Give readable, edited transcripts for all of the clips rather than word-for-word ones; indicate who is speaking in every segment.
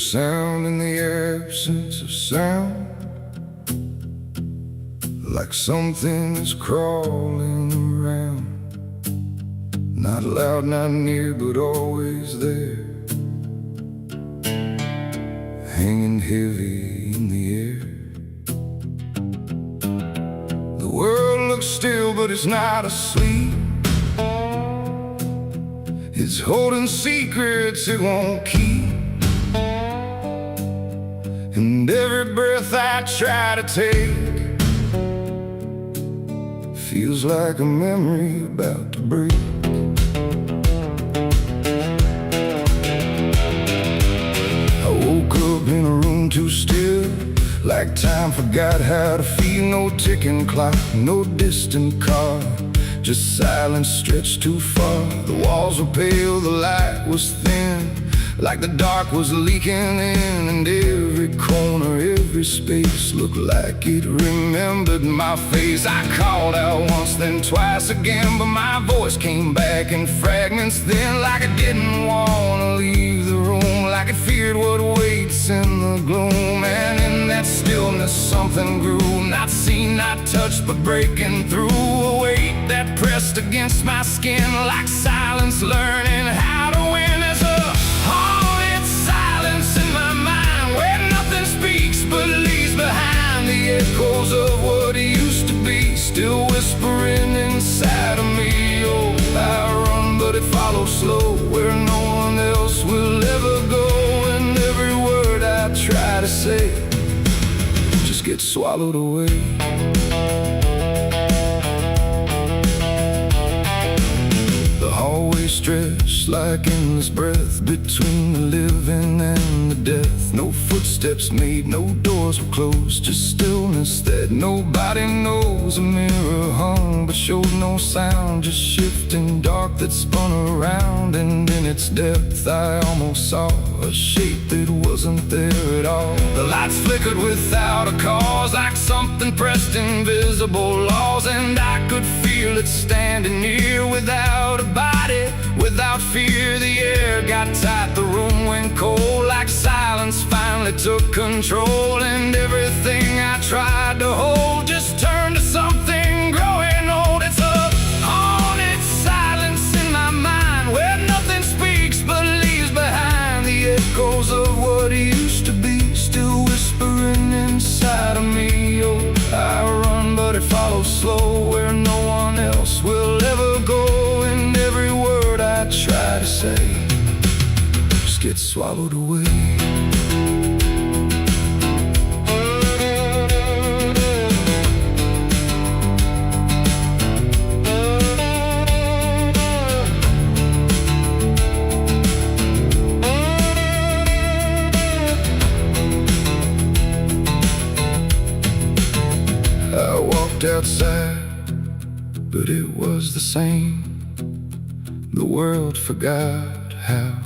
Speaker 1: sound in the absence of sound, like something is crawling around, not loud, not near, but always there, hanging heavy in the air. The world looks still, but it's not asleep. It's holding secrets it won't keep. And every breath I try to take feels like a memory about to break. I woke up in a room too still, like time forgot how to feel. No ticking clock, no distant car, just silence stretched too far. The walls were pale, the light was thin, like the dark was leaking in. And every corner, every space looked like it remembered my face. I called out once, then twice again, but my voice came back in fragments then, like I didn't want to leave the room, like it feared what waits in the gloom. And in that stillness something grew, not seen, not touched, but breaking through. A weight that pressed against my skin, like silence learning how to win. There's a haunted silence in my mind, where nothing speaks but leaves behind the echoes of what used to be, still whispering inside of me. Oh, I run, but it follows slow, where no one else will ever go. And every word I try to say just gets swallowed away. Always stretched like endless breath between the living and the death. No footsteps made, no doors were closed, just stillness that nobody knows. A mirror hung but showed no sound, just shifting dark that spun around. And in its depth I almost saw a shape that wasn't there at all. The lights flickered without a cause, like something pressed invisible laws. And I could feel it standing near, without a body, without fear. The air got tight, the room went cold, like silence finally took control. And everything I tried to hold just turned to something growing old. It's a haunted silence in my mind, where nothing speaks but leaves behind the echoes of what used to be, still whispering inside of me. Oh, I run, but it follows slow, where no one else will ever go. And every word I try to say just gets swallowed away. I walked outside, but it was the same. The world forgot how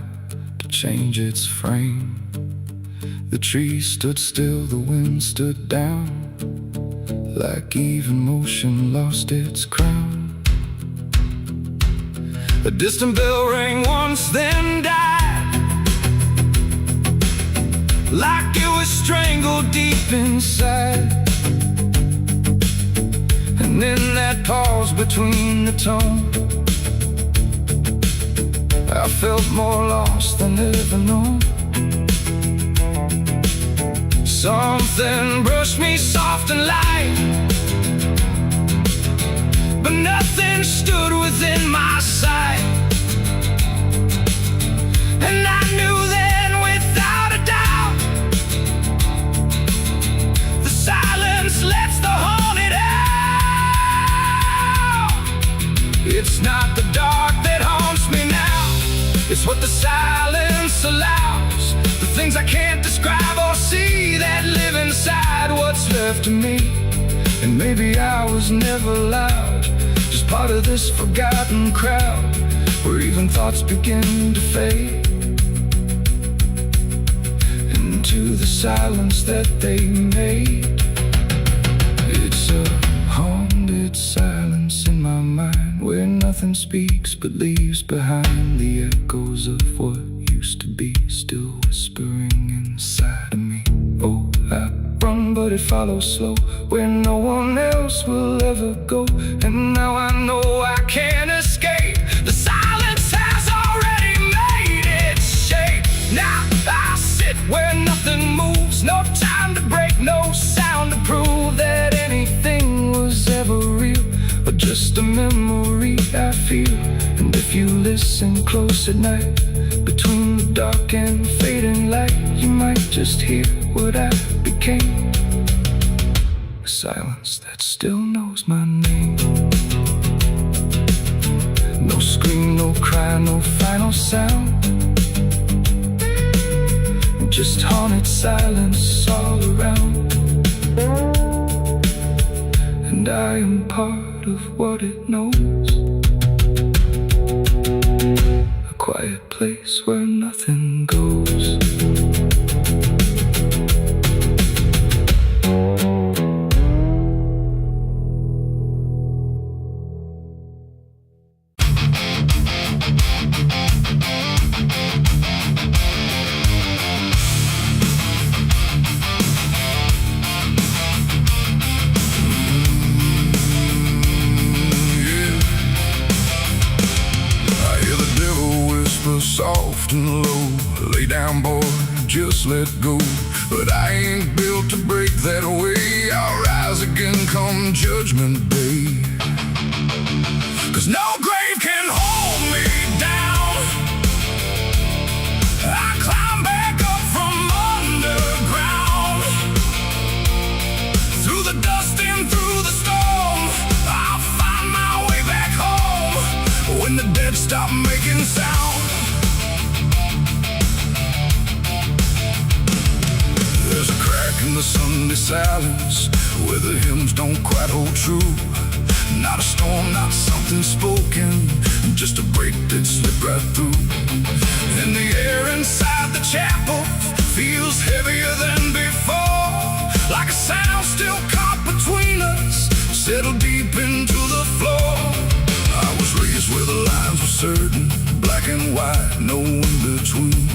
Speaker 1: to change its frame. The trees stood still, the wind stood down, like even motion lost its crown. A distant bell rang once, then died, like it was strangled deep inside. And in that pause between the tone, I felt more lost than ever known. Something brushed me soft and light, but nothing stood within my sight. And I knew then without a doubt, the silence lets the haunted out. It's not the dark that haunts me now, it's what the silence allows. The things I can't describe or see that live inside what's left of me. And maybe I was never loud, just part of this forgotten crowd, where even thoughts begin to fade into the silence that they made. It's a haunted silence in my mind, where nothing speaks but leaves behind the echoes of what used to be, still whispering in it follows slow, where no one else will ever go. And now I know I can't escape. The silence has already made its shape. Now I sit where nothing moves, no time to break, no sound to prove that anything was ever real, but just a memory I feel. And if you listen close at night, between the dark and fading light, you might just hear what I became. A silence that still knows my name. No scream, no cry, no final sound, just haunted silence all around. And I am part of what it knows, a quiet place where nothing goes. Soft and low, lay down boy, just let go. But I ain't built to break that way. I'll rise again come judgment day. 'Cause no grave can hold me down. I climb back up from underground, through the dust and through the storm. I'll find my way back home when the dead stop making sound. There's a crack in the Sunday silence where the hymns don't quite hold true. Not a storm, not something spoken, just a break that slipped right through. And the air inside the chapel feels heavier than before, like a sound still caught between us, settled deep into the floor. I was raised where the lines were certain, black and white, no in between.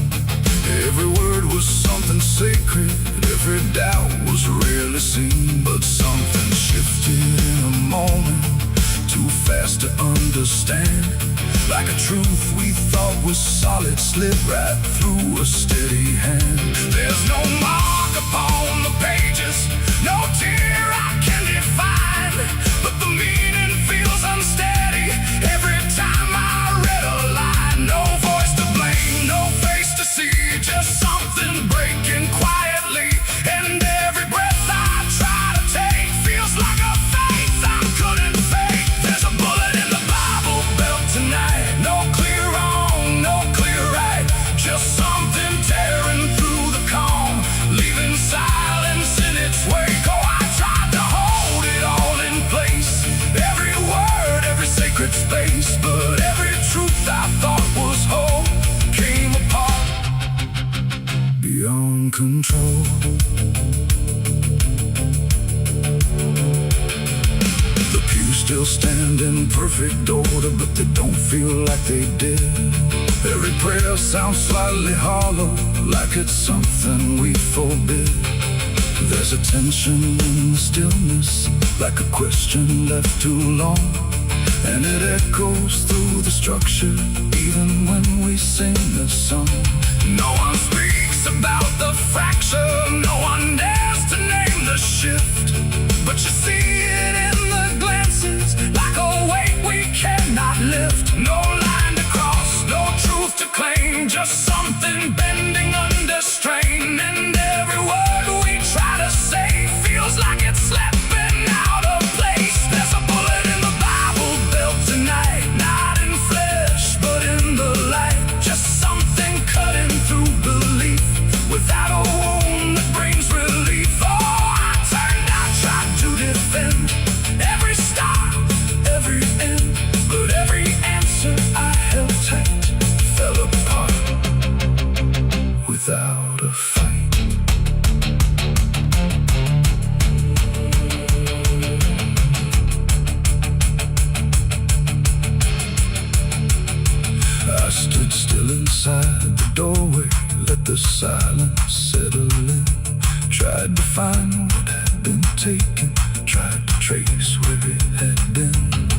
Speaker 1: Every word was something sacred, every doubt was rarely seen. But something shifted in a moment, too fast to understand. Like a truth we thought was solid slipped right through a steady hand. There's no mark upon the pages, no tear I can define, but the meaning feels unsteady every time I read a line. No voice to blame, no face to see, just something breaking quietly. And every breath I try to take feels like a faith I couldn't fake. There's a bullet in the Bible belt tonight, no clear wrong, no clear right, just something tearing through the calm, leaving silence in its wake. Oh, I tried to hold it all in place, every word, every sacred space, but every truth I thought was whole came apart beyond control. The pews still stand in perfect order, but they don't feel like they did. Every prayer sounds slightly hollow, like it's something we forbid. There's a tension in the stillness, like a question left too long, and it echoes through the structure, even when we sing the song. No one speaks about the fracture, no one dares to name the shift, but you see it in the glances, like a weight we cannot lift. No line to cross, no truth to claim, just something bending under strain. And every word we try to say feels like it's slipping out of place. There's a bullet in the Bible built tonight, not in flesh but in the light, just something cutting through belief without a wound that brings relief. Oh, I turned, I tried to defend every start, every end, but every answer I held tight fell apart without a fight. I stood still inside the doorway, let the silence settle in, tried to find what had taken. Tried to trace where it had been,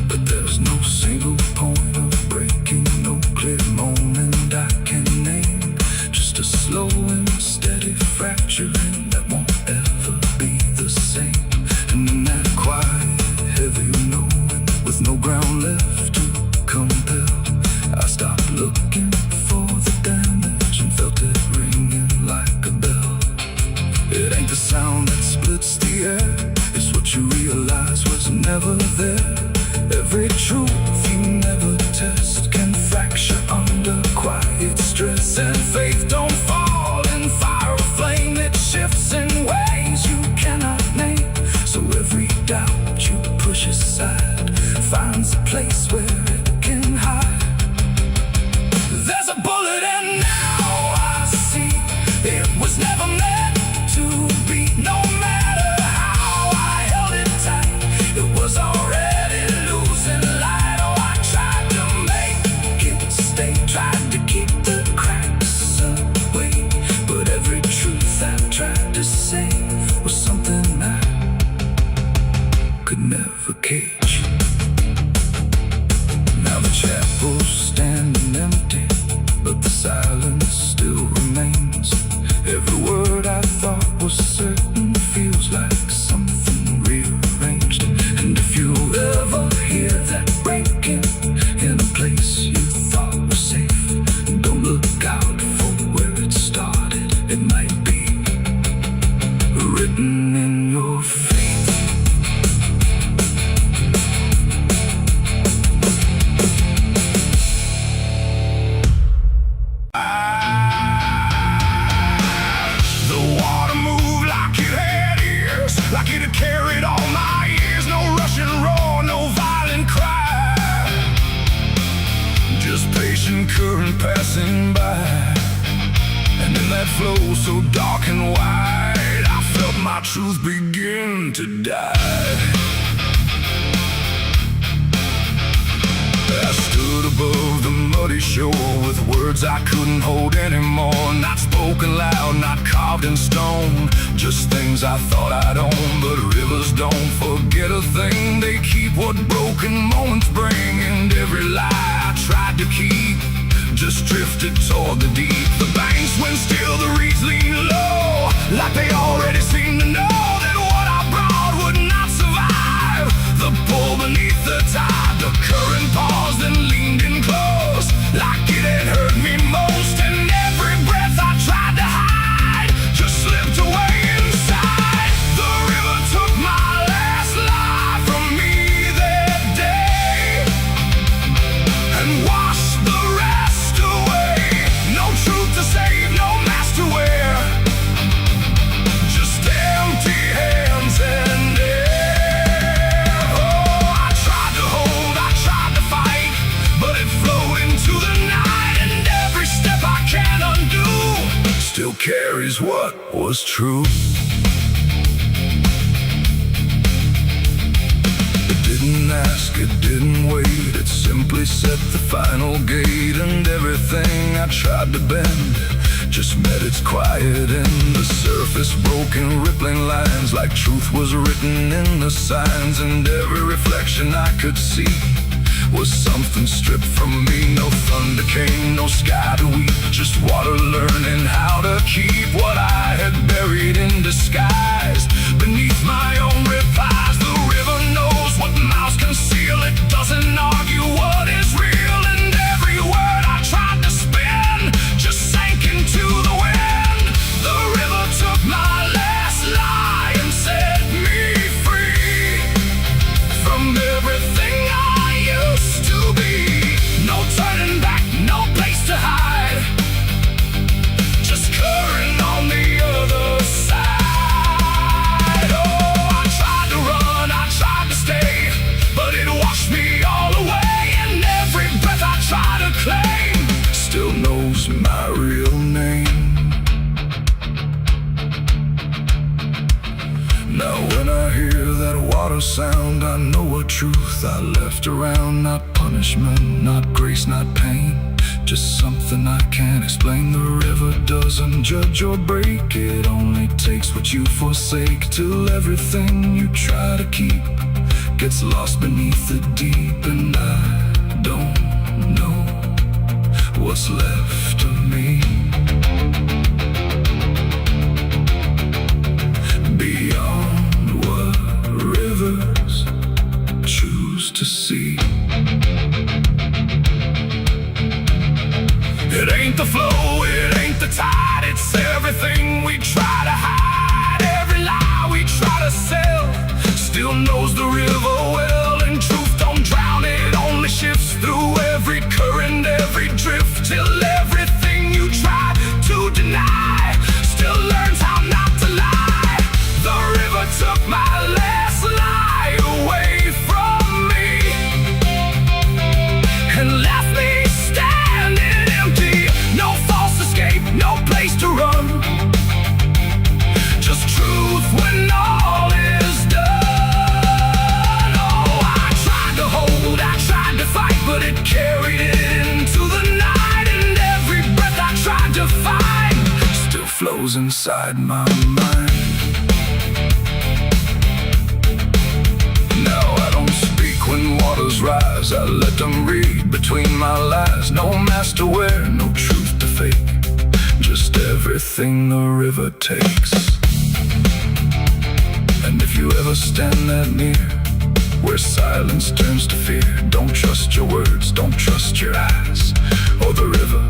Speaker 1: but there's no single point of breaking, no clear moment I can name. Just a slow and steady fracturing that won't ever be the same. And in that quiet, heavy knowing, with no ground left to compel, I stopped looking for the damage and felt it ringing like a bell. It ain't the sound that splits the air, it's what you realize was never there. Every truth you never test can fracture under quiet stress. And faith don't fall in fire or flame, it shifts in ways you cannot name. So every doubt you push aside finds a place where it can hide. There's a bullet and now I see it was never meant to be. No matter how I held it tight, it was already losing light. Oh, I tried to make it stay, tried to keep the cracks away, but every truth I tried to say was something I could never cage. Now the chapel's standing empty, but the silence still remains. Every word I thought was certain feels like something rearranged. And if you ever hear that breaking in a place you thought was safe, don't look out for where it started. It might be written in your fate. Like it had carried all my years, no rushing roar, no violent cry, just patient current passing by. And in that flow so dark and wide, I felt my truth begin to die. I stood above the muddy shore with words I couldn't hold anymore. Not spoken loud, not carved in stone, just things I thought I'd own. But rivers don't forget a thing, they keep what broken moments bring. And every lie I tried to keep just drifted toward the deep. The banks went still, the reeds lean low, like they already seemed to know that what I brought would not survive the pull beneath the tide. The current paused and leaned in close, like it had hurt me most. And every breath I tried to hide just slipped away inside. The river took my last life from me that day and washed the rest away. No truth to save, no mask to wear, just empty hands and air. Oh, I tried to hold, I tried to fight, but it flowed into the night. And every step I can't undo still carries what was true. It didn't ask, it didn't wait, it simply set the final gate. And everything I tried to bend just met its quiet end. The surface broke in rippling lines, like truth was written in the signs. And every reflection I could see was something stripped from me. No thunder came, no sky to weep, just water learning how to keep what I had buried in disguise beneath my own replies. The river knows what mouths conceal, it doesn't argue what is real. And every word I tried to spin just sank into the wind. The river took my last lie and set me free from everything I used to be. No turning back, no place to hide, just current on the other side. Oh, I tried to run, I tried to stay, but it washed me all away. And every breath I try to claim still knows my real name. Now when I hear that water sound, I know a truth I left around. Not punishment, not grace, not pain, Just something I can't explain. The river doesn't judge or break. It only takes what you forsake, till everything you try to keep gets lost beneath the deep. And I don't know what's left of me beyond what rivers choose to see. It ain't the flow, it ain't the tide, it's everything we try to hide. Every lie we try to sell still knows the river well, and truth don't drown, it only shifts through every current, every drift, till everything you try to deny still learns how not to lie. The river took my last lie away from me and left me standing empty. No false escape, no place to run, just truth when all is done. Oh, I tried to hold, I tried to fight, but it carried into the night. And every breath I tried to find still flows inside my mind. Now I don't speak when waters rise, I let them read between my lies. No mask to wear, no truth to fake, just everything the river takes. And if you ever stand that near, where silence turns to fear, don't trust your words, don't trust your eyes, or the river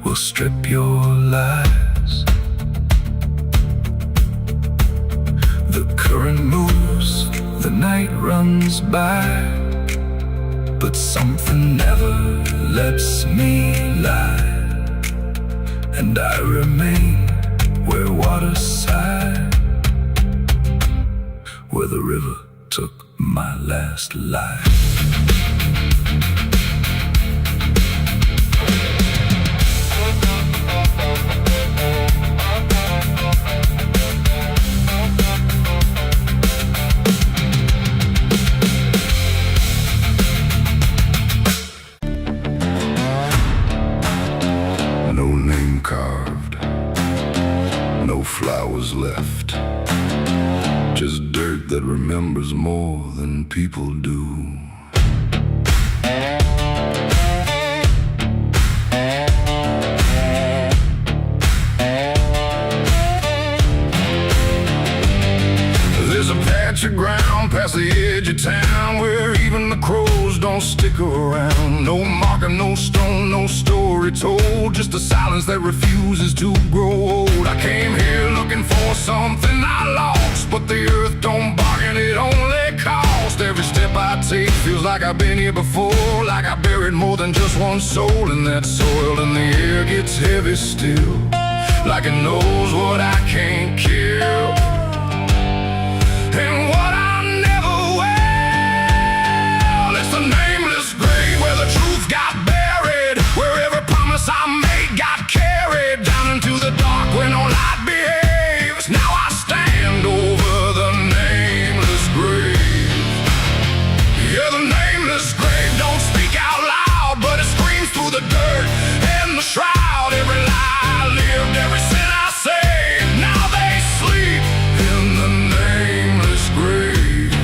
Speaker 1: will strip your lies. The current moves, the night runs by, but something never lets me lie. And I remain where water sighed, where the river took my last life. No name carved, no flowers left, just dirt that remembers more than people do. There's a patch of ground past the edge of town where even the crows don't stick around. No marker, no stone, no story told, just a silence that refuses to grow old. I came here looking for something I lost, but the earth don't bargain, it only cost. Every step I take feels like I've been here before, like I buried more than just one soul in that soil. And the air gets heavy still, like it knows what I can't kill, and what I never will. It's the nameless grave where the truth got buried, where every promise I made got carried down into the dark where no light behaves. Now I stand over the nameless grave. Yeah, the nameless grave don't speak out loud, but it screams through the dirt and the shroud. Every lie I lived, every sin I saved, now they sleep in the nameless grave.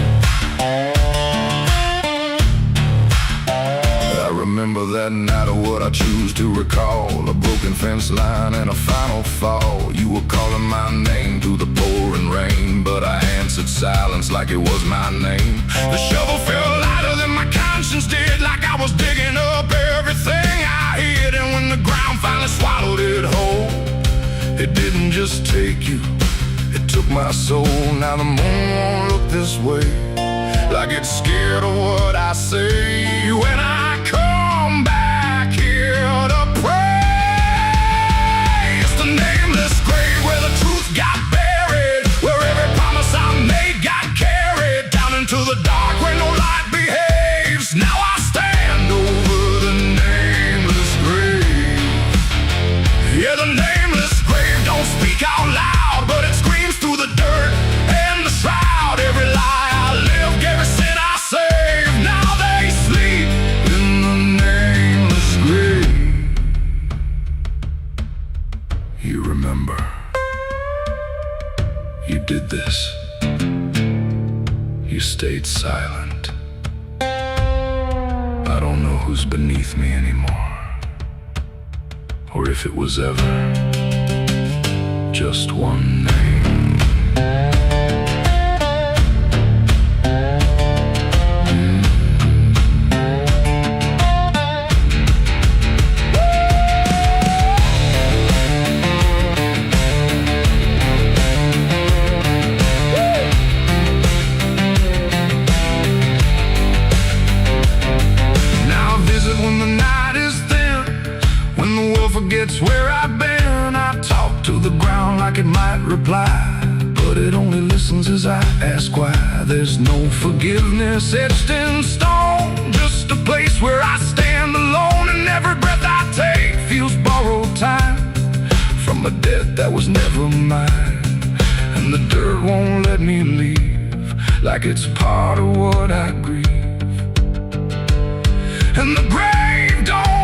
Speaker 1: I remember that night of what I choose to recall, a broken fence line and a final fall. You were calling my name through the pouring rain, but I answered silence like it was my name. The shovel felt lighter than my conscience did, like I was digging up everything I hid. And when the ground finally swallowed it whole, it didn't just take you, it took my soul. Now the moon won't look this way, like it's scared of what I say. When I come back here to pray, it's the nameless grave where the truth got buried, where every promise I made got carried down into the dark where no light behaves. Now I stand over the nameless grave. Yeah, the nameless grave don't speak out loud, but it screams through the dirt and the shroud. Every lie I lived, every sin I saved, now they sleep silent. I don't know who's beneath me anymore, or if it was ever just one name. Forgets where I've been. I talk to the ground like it might reply, but it only listens as I ask why. There's no forgiveness etched in stone, just a place where I stand alone, and every breath I take feels borrowed time from a debt that was never mine. And the dirt won't let me leave, like it's part of what I grieve. And the grave don't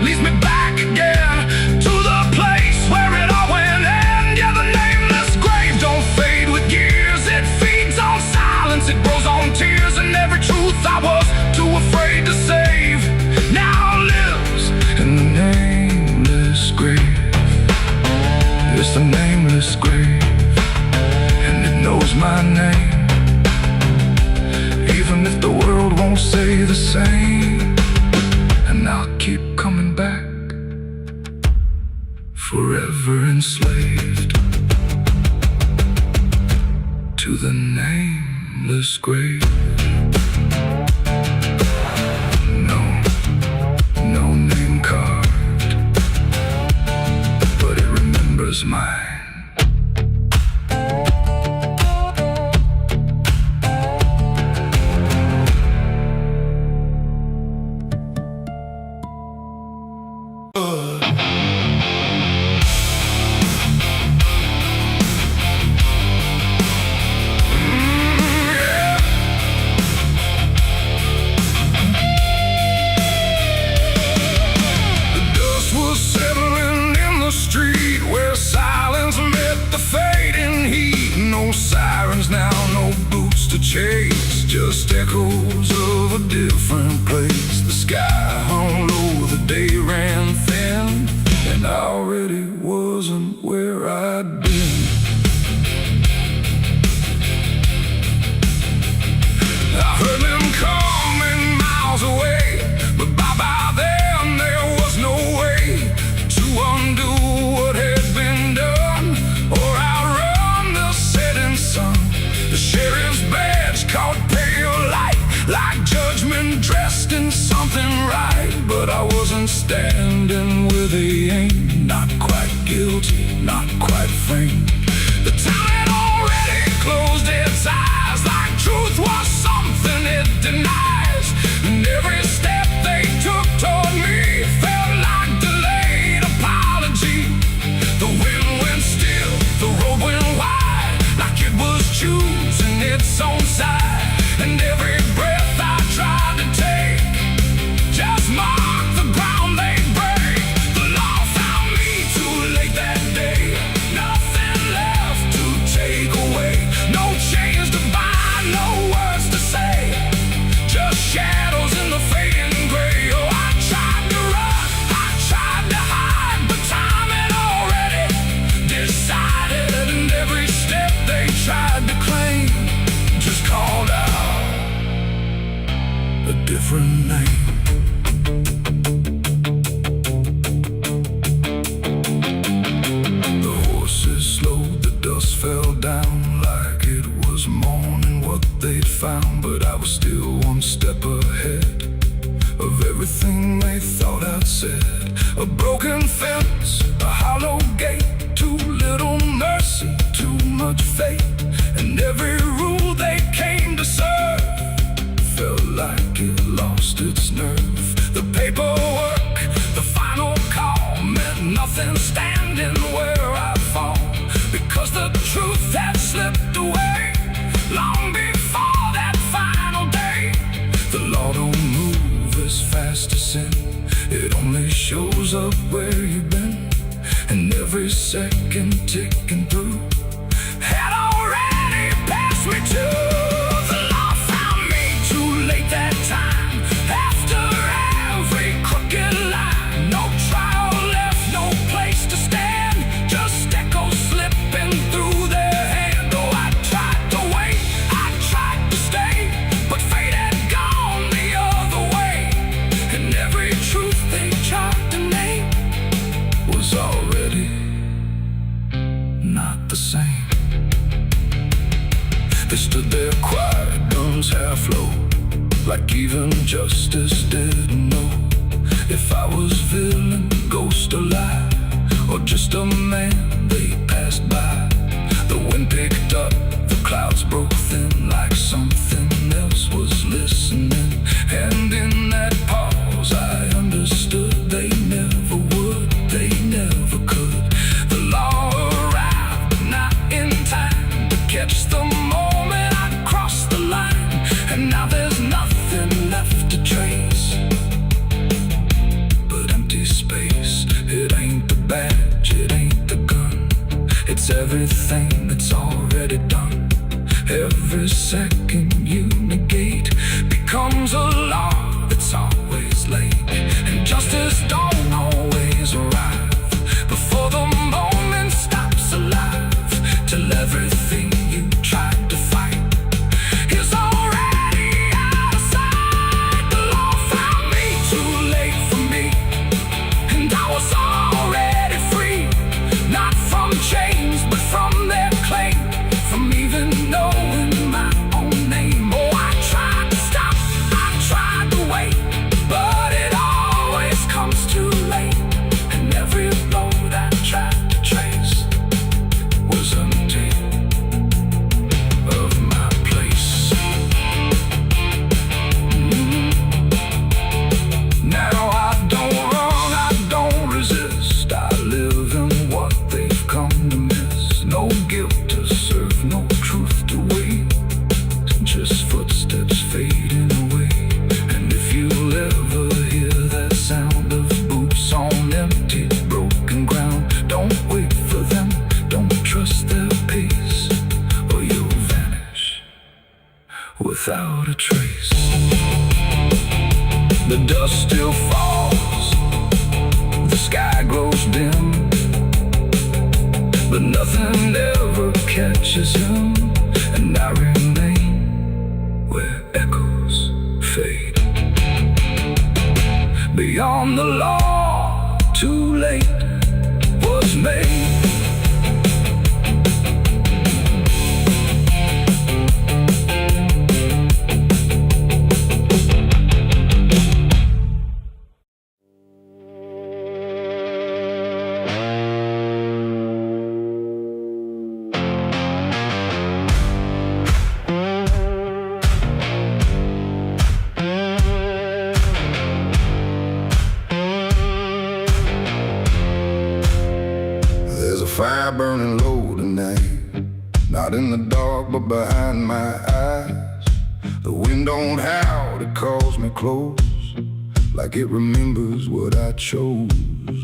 Speaker 1: leads me back again to the place where it all went end. Yeah, the nameless grave don't fade with years. It feeds on silence, it grows on tears, and every truth I was too afraid to save now lives in the nameless grave. It's the nameless grave, and it knows my name, even if the world won't say the same. And I'll keep coming back, forever enslaved to the nameless grave. No name carved, but it remembers mine. Chase, just echoes of a different place. The sky hung low, the day ran thin, and I already wasn't where I'd been. I heard them coming miles away, but by then there was no way to undo what had been done or outrun the setting sun. The sheriff's badge caught pale light, like judgment dressed in something right. But I wasn't standing where they aimed, not quite guilty, not quite framed. The town had already closed its eyes, like truth was something it denies. And every step they took toward me felt like delayed apology. The wind went still, the road went wide, like it was choosing its own side. And every breath I tried to take just marked the ground they break. The law found me too late that day, nothing left to take away. No chains to bind, no words to say, just shadows in the fading gray. Oh, I tried to run, I tried to hide, but time had already decided. And every step they tried to claim just called out a different name. The horses slowed, the dust fell down like it was morning what they'd found. But I was still one step ahead of everything they thought I'd said. A broken fence, a hollow gate, too little mercy, too much fate. And every rule they came to serve felt like it lost its nerve. The paperwork, the final call, meant nothing standing where I fall, because the truth had slipped away long before that final day. The law don't move as fast as sin, it only shows up where you every second ticking through had already passed me too. The law found me too late that time. After every crooked line, no trial left, no place to stand, just echoes slipping through their hand. Oh, I tried to wait, I tried to stay, but fate had gone the other way, and every truth they tried to name was already not the same. They stood there quiet, guns half low, like even justice didn't know if I was villain, ghost or lie, or just a man they passed by. The wind picked up, the clouds broke thin, like something else was listening. And in that pause I understood they never would, they never could. The law arrived, but not in time to catch the moment I crossed the line. And now there's nothing left to trace but empty space. It ain't the badge, it ain't the gun, it's everything that's already done. Every second you negate becomes a law that's always late, and justice don't always arrive before the moment stops alive, till everything you tried to fight is already out of sight. The law found me too late for me, and I was already free, not from chains but from their claim, from even knowing my own name. Oh, I tried to stop, I tried to wait, but it always comes too late, and every road I tried to trace was empty of my place. Now I don't run, I don't resist, I live in what they've come to miss. No guilt to serve, no truth to wait, just footsteps fading away. And if you'll ever hear that sound of boots on empty, broken ground, don't wait for them, don't trust their pace, or you'll vanish without a trace. The dust still falls, the sky grows dim, but nothing ever catches him, and I remain where echoes fade. Beyond the law, too late was made. Fire burning low tonight, not in the dark but behind my eyes. The wind don't howl, it calls me close, like it remembers what I chose.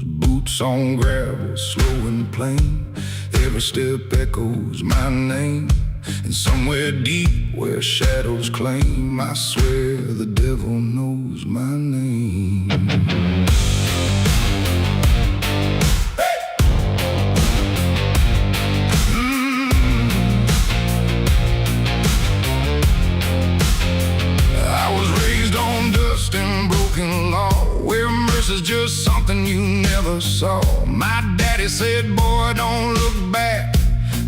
Speaker 1: Boots on gravel, slow and plain, every step echoes my name. And somewhere deep where shadows claim, I swear the devil knows my name. Is just something you never saw. My daddy said, boy, don't look back,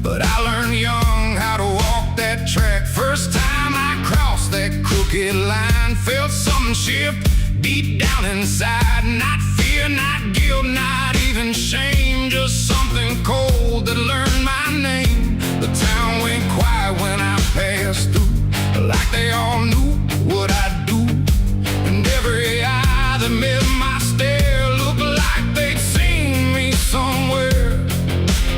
Speaker 1: but I learned young how to walk that track. First time I crossed that crooked line, felt something shift deep down inside. Not fear, not guilt, not even shame, just something cold that learned my name. The town went quiet when I passed through, like they all knew what I'd do. And every eye that met my stare looked like they'd seen me somewhere.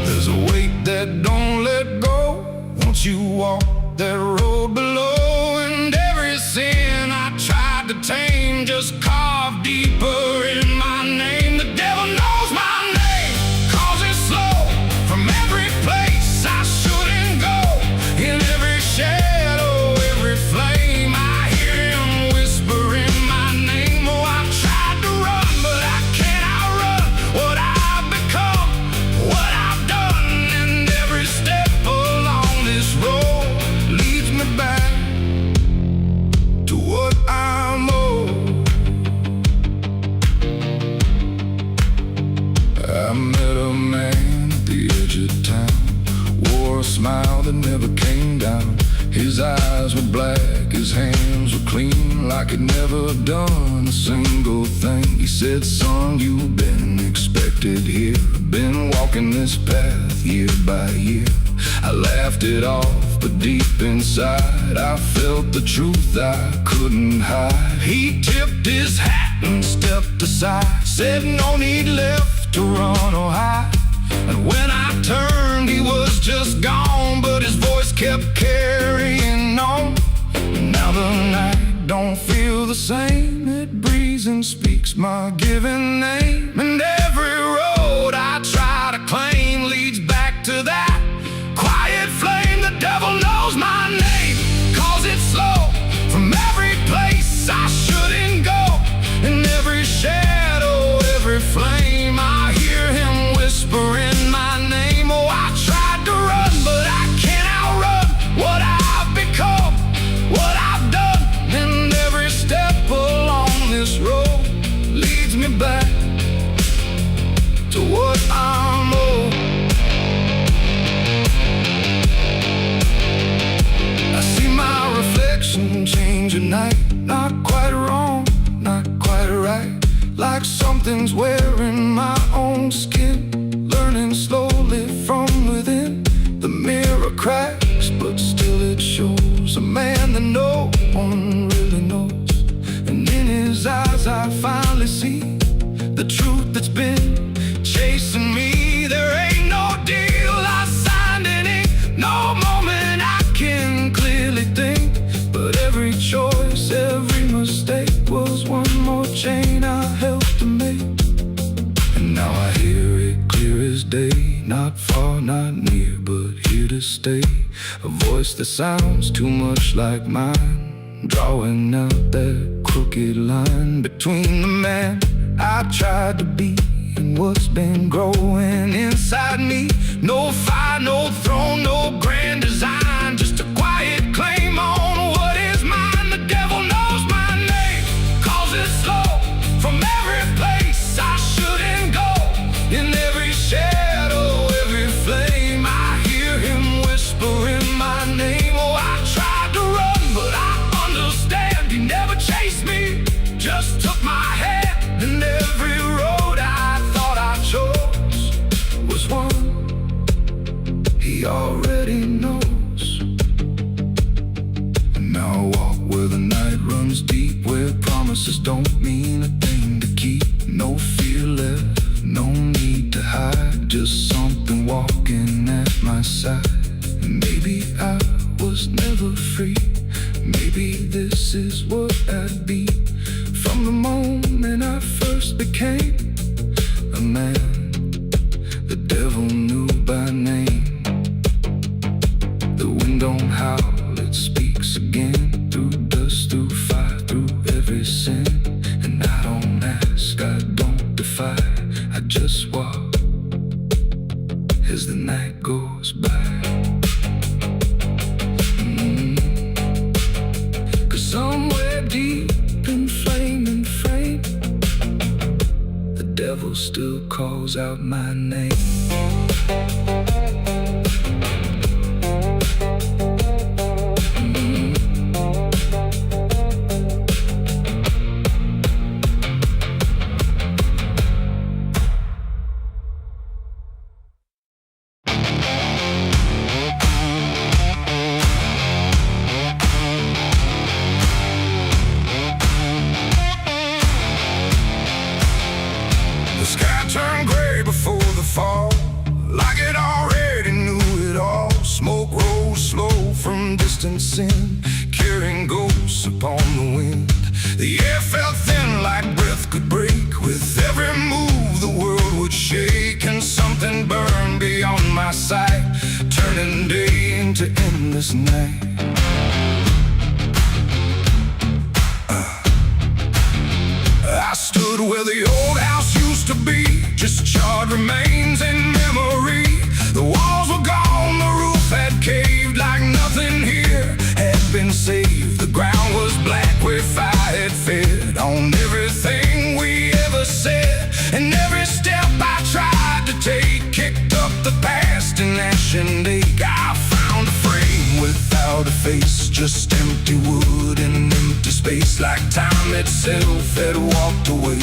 Speaker 1: There's a weight that don't let go once you walk that road below. And every sin I tried to tame just carved deeper in my name. The devil knows my name. wore a smile that never came down. His eyes were black, his hands were clean, like he'd never done a single thing. He said, son, you've been expected here. Been walking this path year by year. I laughed it off, but deep inside I felt the truth I couldn't hide. He tipped his hat and stepped aside, said no need left to run or hide. And when I turned, he was just gone, but his voice kept carrying on. Now the night don't feel the same. It breathes and speaks my given name. And every road I try to claim leads back to that quiet flame. The devil knows my name, calls it slow from every place I shouldn't go. In every shadow, every flame, I hear him whispering my name. Oh, I tried to run, but I can't outrun what I've become, what I've done. And every step along this road leads me back to what I'm owed. I see my reflection change at night, not quite wrong, not quite right, like something's wearing my own skin, learning slowly from within. The mirror cracks, but still it shows a man that no one really knows. And in his eyes I finally see the truth that's been chasing me. There ain't no deal I signed in ink, no moment I can clearly think. But every choice, every mistake was one more chain I helped to make. And now I hear it clear as day, not far, not near, but here to stay. A voice that sounds too much like mine, drawing out that crooked line between the man I tried to be and what's been growing inside me. No fire, no throne, no grand design, just a quiet claim on what is mine. The devil knows my name, calls it slow from every place I shouldn't go. In every shadow, every flame, I hear him whispering my name. Oh, I tried to run, but I understand he never chased me, just took my hand. And every road I thought I chose was one he already knows. And now I walk where the night runs deep, where promises don't mean a thing to keep. No fear left, no need to hide, just something walking at my side. Maybe I was never free, maybe this is what I'd be. From the moment I first became a man, the devil knew by name. The wind don't howl, it speaks again, through dust, through fire, through every sin. And I don't ask, I don't defy, I just walk as the night goes by. Cause somewhere deep in flame and frame, the devil still calls out my name. Turned gray before the fall, like it already knew it all. Smoke rose slow from distant sin, carrying ghosts upon the wind. The air felt thin like breath could break. With every move the world would shake, and something burned beyond my sight, turning day into endless night. I stood where the old house used to be, just charred remains in memory. The walls were gone, the roof had caved, like nothing here had been saved. The ground was black where fire had fed on everything we ever said. And every step I tried to take kicked up the past in ash and ache. I itself had walked away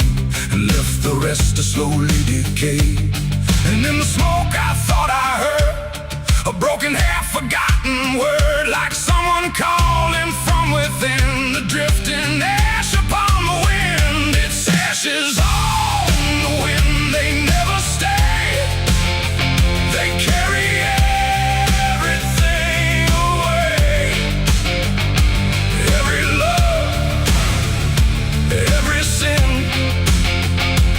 Speaker 1: and left the rest to slowly decay. And in the smoke I thought I heard a broken, half-forgotten word, like someone calling from within, the drifting ash upon the wind. It's ashes on the wind, they never stay. They carry everything away. Every love, every sin,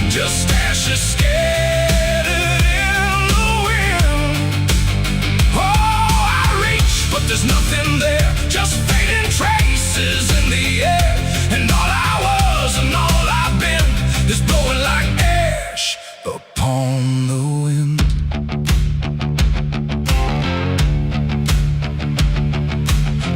Speaker 1: just ashes scattered in the wind. Oh, I reach, but there's nothing there, just fading traces in the air. And all I was and all I've been is blowing like ash upon the wind.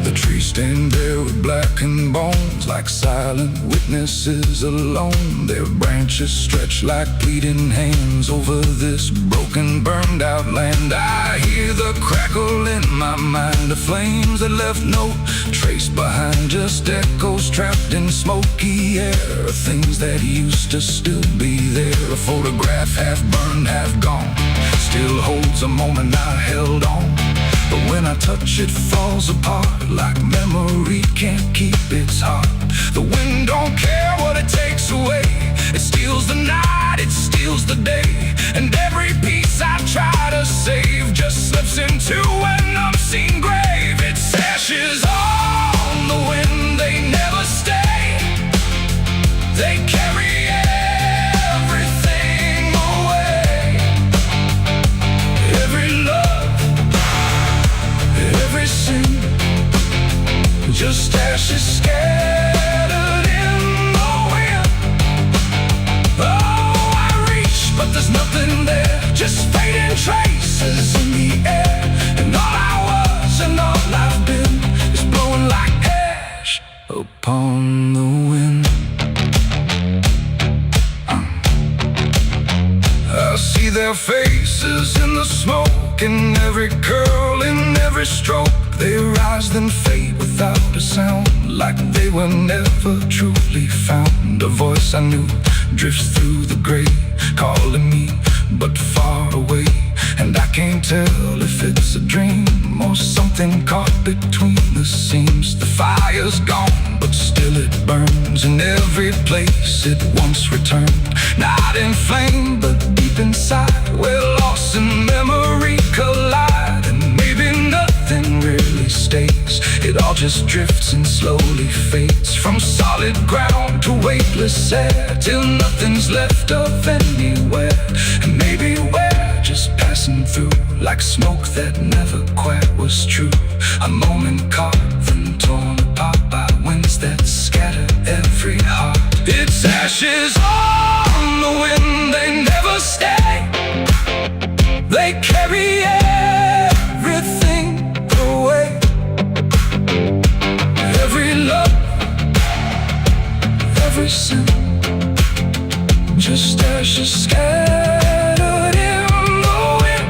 Speaker 1: The trees stand there with blackened bones, like silent witnesses alone. Their branches stretch like pleading hands over this broken, burned out land. I hear the crackle in my mind of flames that left no trace behind, just echoes trapped in smoky air, things that used to still be there. A photograph half burned, half gone, still holds a moment I held on. But when I touch it, falls apart, like memory can't keep its heart. The wind don't care what it takes away, it steals the night, it steals the day. And every piece I try to save just slips into an unseen grave. It's ashes on the wind, they never stay. They carry everything away. Every love, every sin, just ashes scattered in the wind. Oh, I reach, but there's nothing there, just fading traces in the air. And all I was and all I've been is blowing like ash upon the wind. I see their faces in the smoke, in every curl, in every stroke. They rise then fade without a sound, like they were never truly found. A voice I knew drifts through the gray, calling me but far away. And I can't tell if it's a dream or something caught between the seams. The fire's gone, but still it burns in every place it once returned. Not in flame, but deep inside, where loss and memory collide. And maybe nothing really stays, it all just drifts and slowly fades, from solid ground to weightless air, till nothing's left of anywhere. And maybe we're just passing through, like smoke that never quite was true. A moment carved and torn apart by winds that scatter every heart. It's ashes on the wind, they never stay. They carry everything away. Every love, every sin, just ashes scattered in the wind.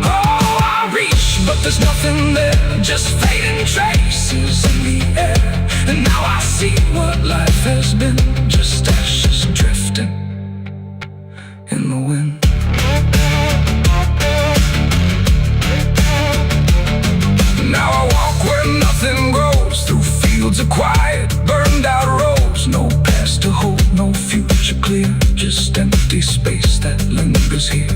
Speaker 1: Oh, I reach, but there's nothing there, just fading traces in the air. And now I see what life has been, just ashes drifting in the wind. Now I walk where nothing grows, through fields of quiet, burned out roads. No past to hold, no future clear, just empty space that lingers here.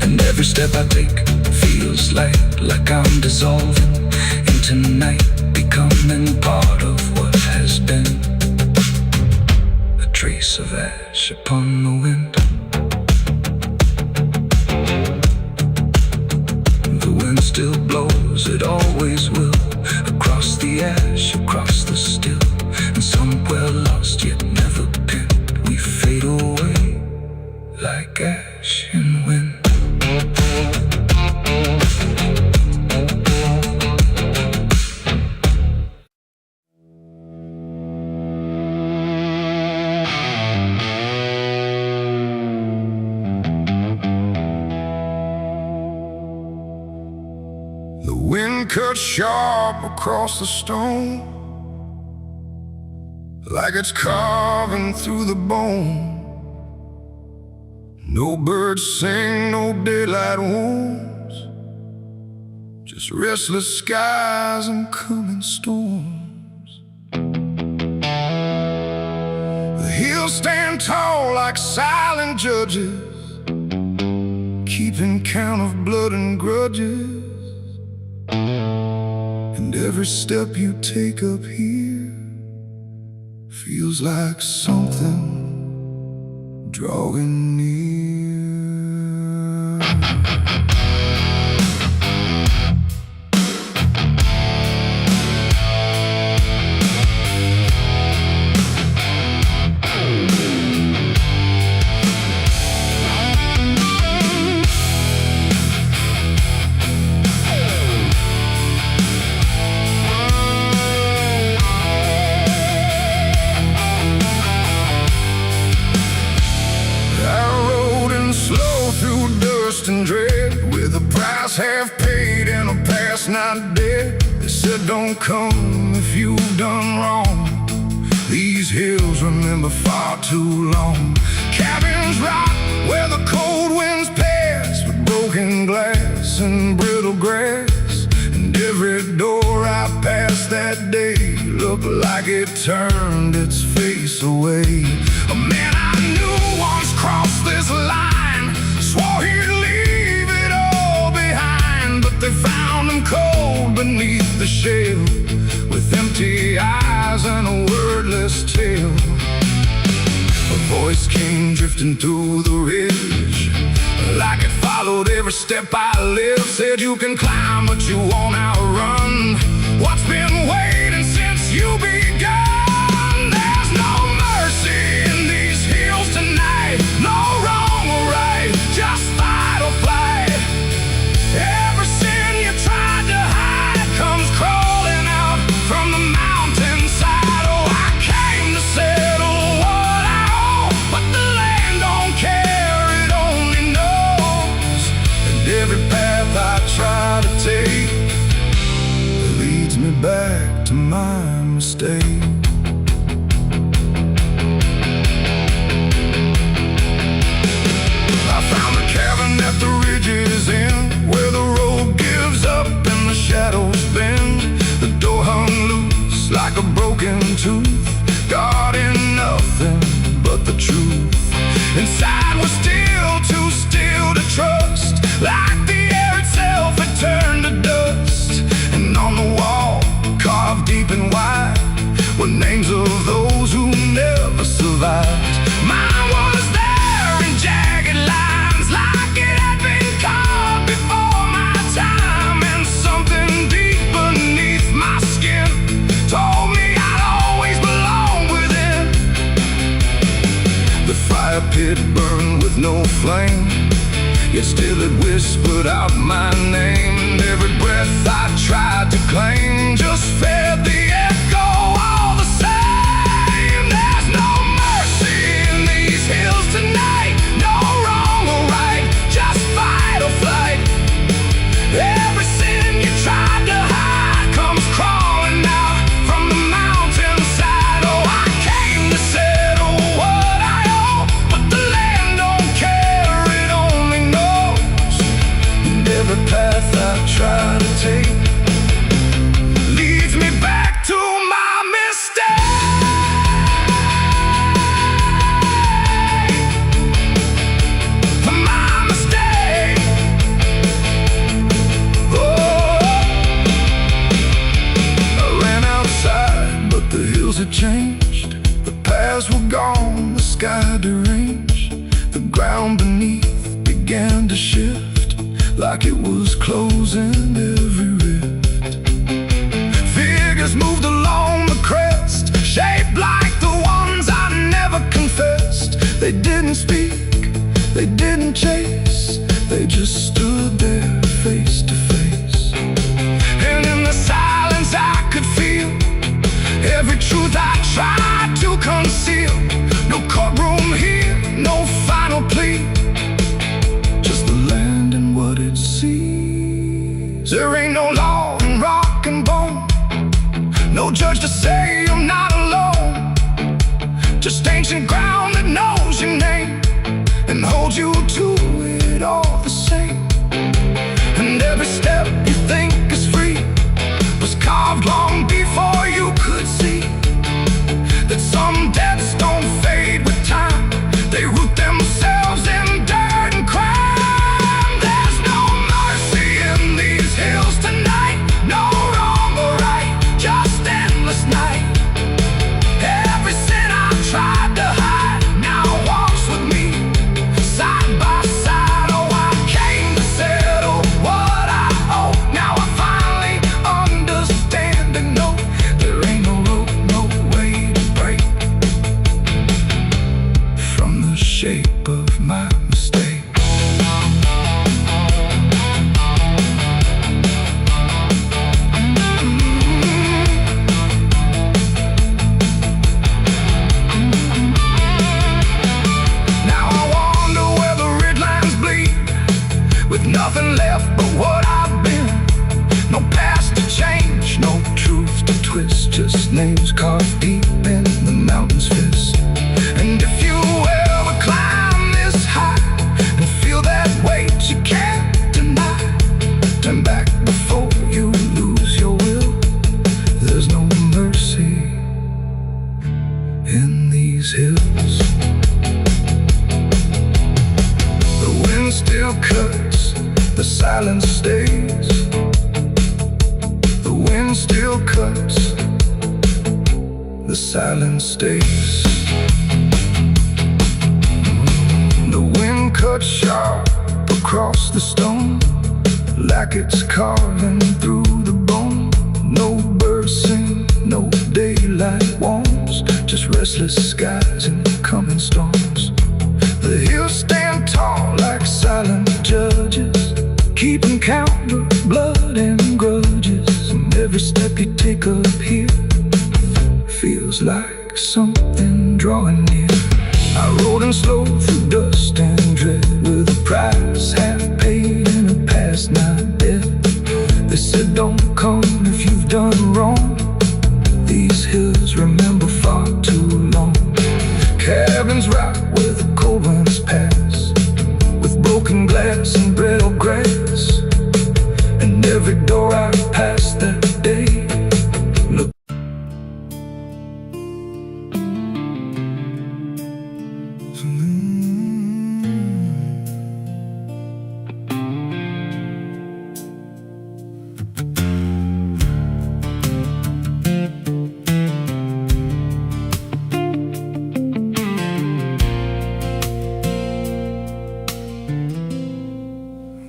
Speaker 1: And every step I take feels like I'm dissolving into night, becoming part of what has been. A trace of ash upon the wind. The wind still blows, it always will, across the ash, across the still. And somewhere lost yet never pinned, we fade away like ash in wind. The wind cut sharp across the stone, like it's carving through the bone. No birds sing, no daylight wounds, just restless skies and coming storms. The hills stand tall like silent judges, keeping count of blood and grudges. And every step you take up here feels like something drawing near. And dread, with a price half paid and a past not dead. They said don't come if you've done wrong. These hills remember far too long. Cabins rock where the cold winds pass, with broken glass and brittle grass. And every door I passed that day looked like it turned its face away. A man I knew once crossed this line, swore he'd leave it all behind, but they found him cold beneath the shell, with empty eyes and a wordless tale. A voice came drifting through the ridge, like it followed every step I lived. Said you can climb but you won't outrun what's been waiting since you begun. There's no mercy in these hills tonight, no wrong or right, just fight or flight. Every sin you tried to hide comes crawling out from the mountainside. Oh, I came to settle what I owe, but the land don't care, it only knows. And every path I try to take leads me back to my mistake. At the ridge's end, where the road gives up and the shadows bend, the door hung loose like a broken tooth, guarding nothing but the truth. Inside was still too still to trust, like the air itself had turned to dust. And on the wall, carved deep and wide, were names of those who never survived. Mine was there in jagged lines, like it had been carved before my time. And something deep beneath my skin told me I'd always belong within. The fire pit burned with no flame, yet still it whispered out my name. And every breath I tried to claim just fed the echo all the same. There's no mercy in these hills tonight, no wrong or right, just fight or flight. Every sin you tried to hide comes crawling out from the mountainside. Oh, I came to settle what I owe, but the land don't care, it only knows. And every path I try to take leads me back to my mistake. My mistake. Oh, I ran outside, but the hills had changed. The paths were gone, the sky deranged. The ground beneath began to shift, like it was closing every rift. Figures moved along the crest, shaped like the ones I never confessed. They didn't speak, they didn't chase, they just stood there face to face. And in the silence I could feel every truth I tried to conceal. No courtroom here, no final plea, just the land and what it sees. There ain't no law in rock and bone, no judge to say I'm not alone. just ancient ground that knows your name and holds you to it all the same. And every step you think is free was carved long before you could see that some debts don't fade with time. They root themselves in dirt and crime. There's no mercy in these hills tonight. No wrong or right, just endless night. Every sin I've tried to hide now walks with me, side by side. Oh, I came to settle what I owe. Now I finally understand and know there ain't no rope, no way to break from the shape of my mistake. Now I wonder where the red lines bleed, with nothing left but what I've been. No past to change, no truth to twist, just names carved deep in the mountain's fist. And if you ever climb this high and feel that weight you can't deny, turn back before you lose your will. There's no mercy in these hills. The wind still cuts, the silence stays. The wind still cuts, the silence stays. The wind cuts sharp across the stone, like it's carving through the bone. No birds sing, no daylight warms, just restless skies and coming storms. The hills stand tall like silent judges, keeping count of blood and grudges. And every step you take up here feels like something drawing near. I rode in slow through dust and dread, with a price half paid and a past not dead. They said don't come if you've done wrong. These hills remember far too long. Cabins rock where the cold winds pass, with broken glass and brittle grass. And every door I passed that day looked.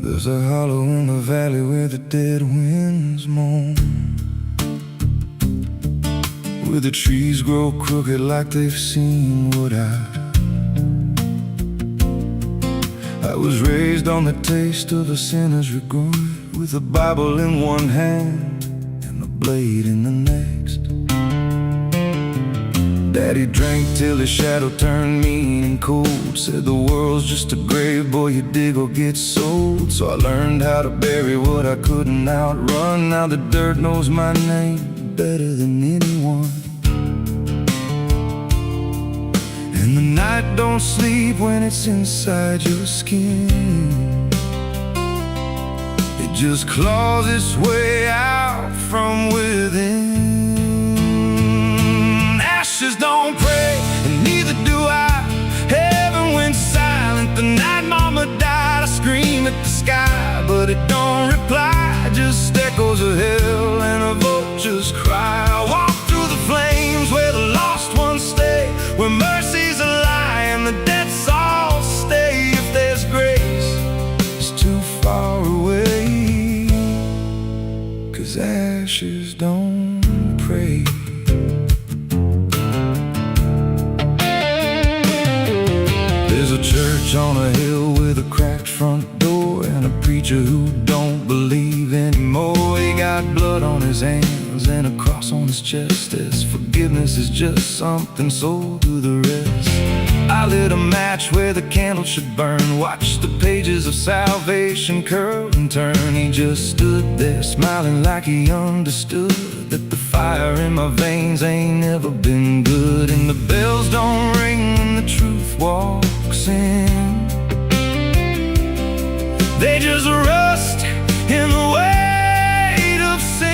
Speaker 1: There's a hollow in the valley where the dead winds moan, where the trees grow crooked like they've seen what I was raised on the taste of a sinner's regret, with a Bible in one hand and a blade in the next. Daddy drank till his shadow turned mean and cold, said the world's just a grave, boy, you dig or get sold. So I learned how to bury what I couldn't outrun. Now the dirt knows my name better than anyone. And the night don't sleep when it's inside your skin. It just claws its way out from within. Ashes don't pray, and neither do I. Heaven went silent the night mama died. I scream at the sky, but it don't reply. Just echoes of hell and a vulture's cry. I walk through the flames where the lost ones stay, where mercy's a lie and the debts all stay. If there's grace, it's too far away, 'cause ashes don't pray. There's a church on a hill with a cracked front door, and a preacher who don't believe anymore. He got blood on his hands and a cross on his chest, as forgiveness is just something sold to the rest. I lit a match where the candle should burn, watched the pages of salvation curl and turn. He just stood there smiling like he understood that the fire in my veins ain't never been good. And the bells don't ring when the truth walks in, they just rust in the weight of sin.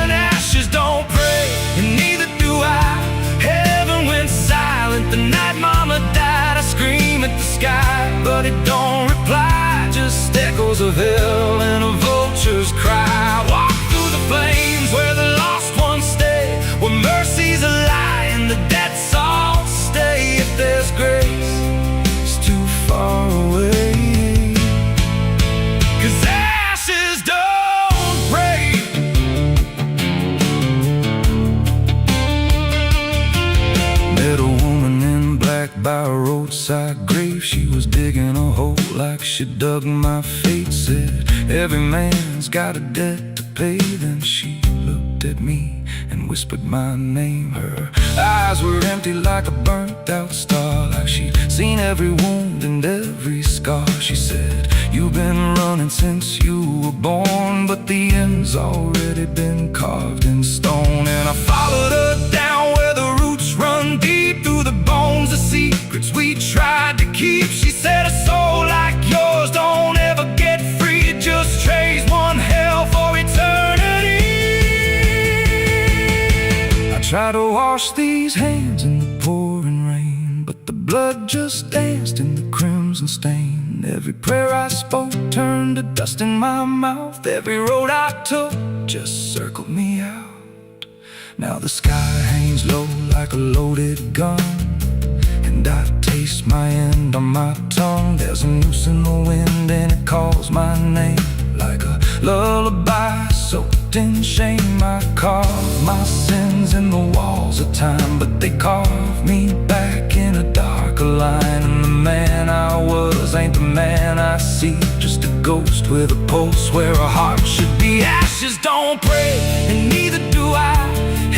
Speaker 1: Ashes don't pray, and neither do I. Heaven went silent the night mama died. I scream at the sky, but it don't reply, just echoes of hell and a vulture's cry. Walk through the flames where the lost ones stay, where mercy's a lie and the debts all stay. If there's grace, it's too far away, 'cause ashes don't break. Met a woman in black by a roadside grave. She was digging a hole like she dug my fate. Said every man's got a debt to pay. Then she looked at me and whispered my name. Her eyes were empty like a burnt out star, like she'd seen every wound and every scar. She said, you've been running since you were born, but the end's already been carved in stone. And I followed her down where the roots run deep through the bones, the secrets we tried to keep. She said, a soul like yours don't ever get free, it just trades one hell for eternity. I try to wash these hands in the pouring rain, but the blood just danced in the crimson stain. Every prayer I spoke turned to dust in my mouth. Every road I took just circled me out. Now the sky hangs low like a loaded gun, and I taste my end on my tongue. There's a noose in the wind and it calls my name like a lullaby soaked in shame. I carve my sins in the walls of time, but they carve me back in a darker line. And the man I was ain't the man I see, just a ghost with a pulse where a heart should be. Ashes don't pray, and neither do I.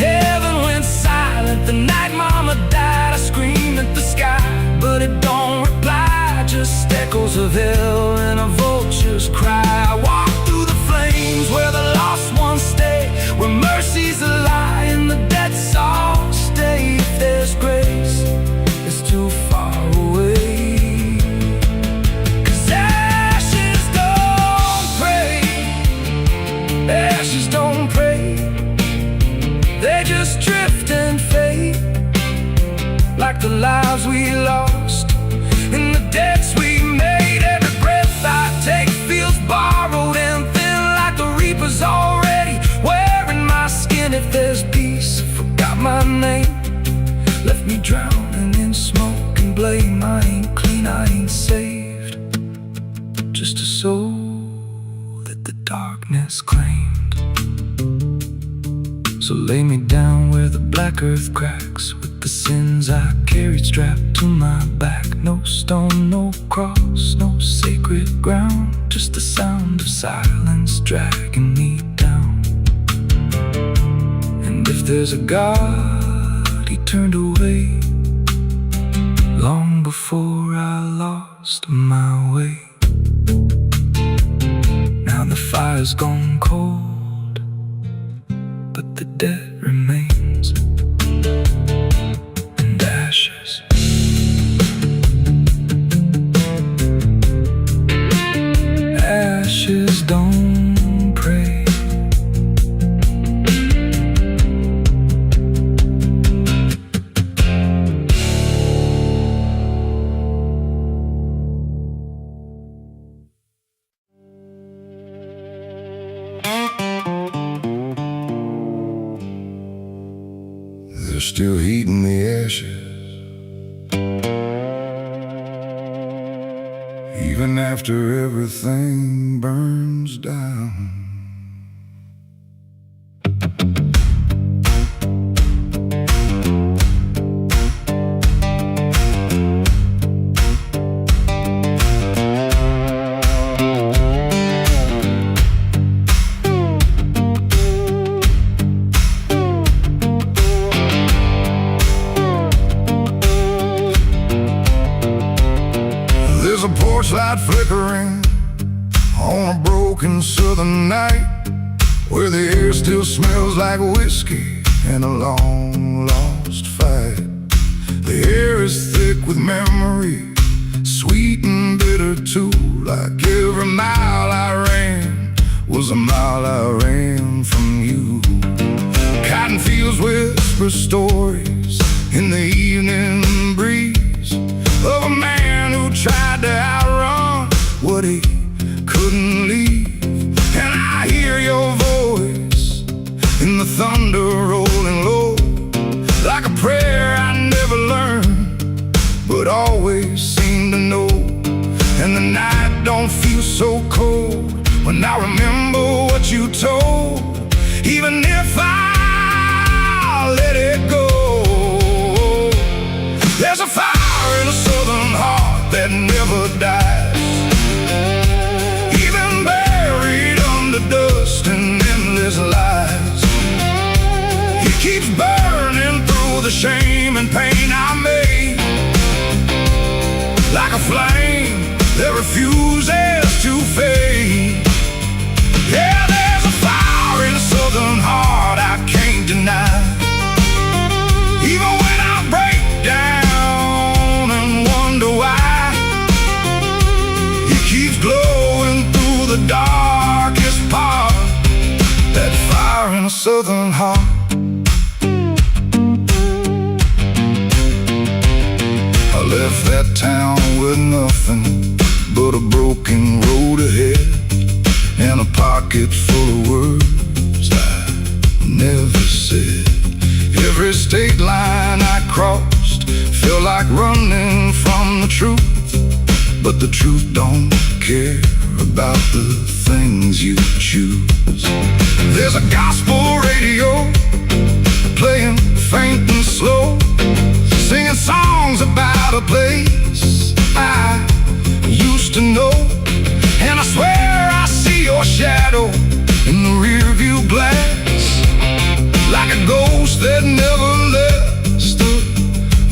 Speaker 1: Heaven went silent the night mama died. I screamed at the sky, but it don't reply, just echoes of hell and a vulture's cry. I walk through the flames where the lost ones stay, where mercy's a lie and the debts all stay. If there's grace, it's too far away, 'cause ashes don't pray, ashes don't pray, they just drift and fade like the lives we lost and the debts we made. Every breath I take feels borrowed and thin, like the reaper's already wearing my skin. If there's peace, I forgot my name, left me drowning in smoke and blame. I ain't clean, I ain't saved, just a soul that the darkness claimed. So lay me down where the black earth cracks, with the sins I carried strapped to my back. No stone, no cross, no sacred ground, just the sound of silence dragging me down. And if there's a God, he turned away long before I lost my way. Now the fire's gone cold, but the debt remains, and ashes. Ashes don't pray. There's still heat in the ashes, even after everything burns down. lamplight flickering on a broken southern night, where the air still smells like whiskey and a long lost fight. The air is thick with memory, sweet and bitter too. Like every mile I ran was a mile I ran from you. Cotton fields whisper stories in the evening breeze of a man who tried to outrun what he couldn't leave. And I hear your voice in the thunder rolling low, like a prayer I never learned but always seem to know. And the night don't feel so cold when I remember what you told, even if I let it go. There's a fire in a southern heart that never dies, even buried under dust and endless lies. It keeps burning through the shame and pain I made, like a flame that refuses to fade. Yeah, there's a fire in a southern heart I can't deny, even when I break down and wonder why. It keeps glowing through the darkest part, that fire in a southern heart. I left that town with nothing but a broken road ahead, and a pocket full of words I never said. Every state line I crossed felt like running from the truth, but the truth don't care about the things you choose. There's a gospel radio playing faint and slow, singing songs about a place I used to know. And I swear I see your shadow in the rearview glass, like a ghost that never lets the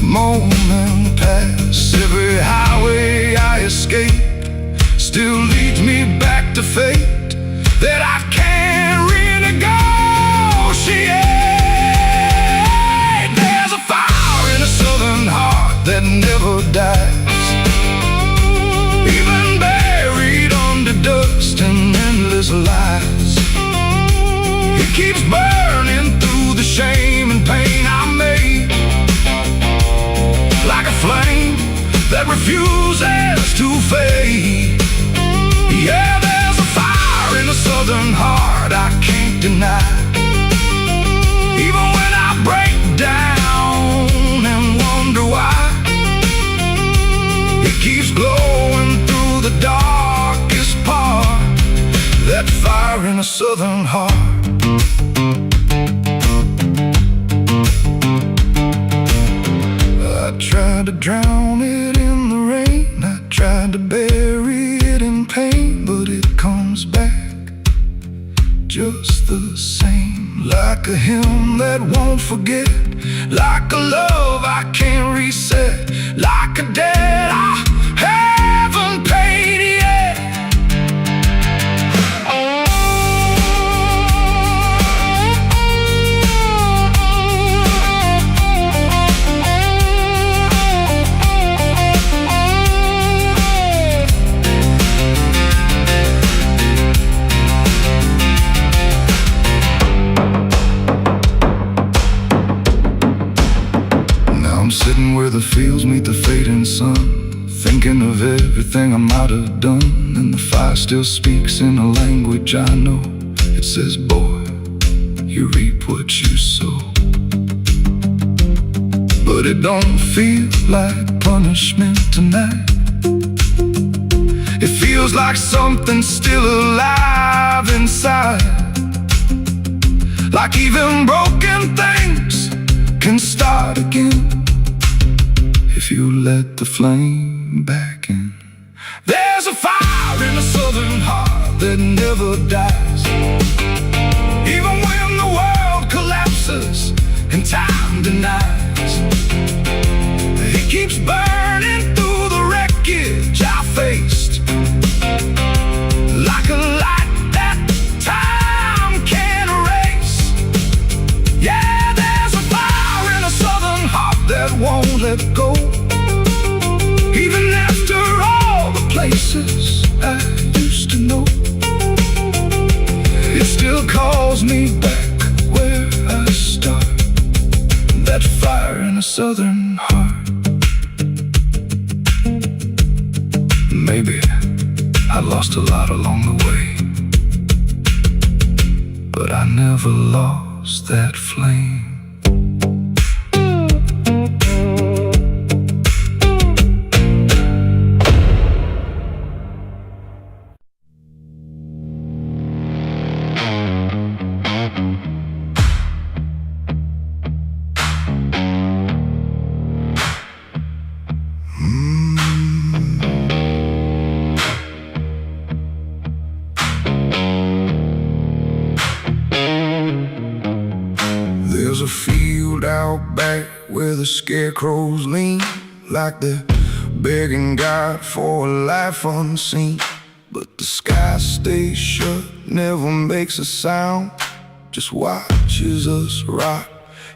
Speaker 1: moment pass. Every highway I escape still leads me back to fate that I can't renegotiate. There's a fire in a southern heart that never dies, even buried under dust and endless lies. It keeps burning through the shame and pain I made, like a flame that refuses to fade. Yeah, there's a fire in a southern heart I can't deny, even when I break down and wonder why. It keeps glowing through the darkest part, that fire in a southern heart. I tried to drown it in the rain, I tried to bury it in pain, but it comes back just the same, like a hymn that won't forget, like a love I can't reset, like a debt I haven't paid yet. I'm sitting where the fields meet the fading sun, thinking of everything I might have done, and the fire still speaks in a language I know. It says, boy, you reap what you sow. But it don't feel like punishment tonight. It feels like something still alive inside, like even broken things can start again if you let the flame back in. There's a fire in a southern heart that never dies, even when the world collapses and time denies. It keeps burning through the wreckage I faced, voice I used to know. It still calls me back where I start. That fire in a southern heart. Maybe I lost a lot along the way, but I never lost that flame. There's a field out back where the scarecrows lean, like they're begging God for a life unseen. But the sky stays shut, never makes a sound, just watches us rot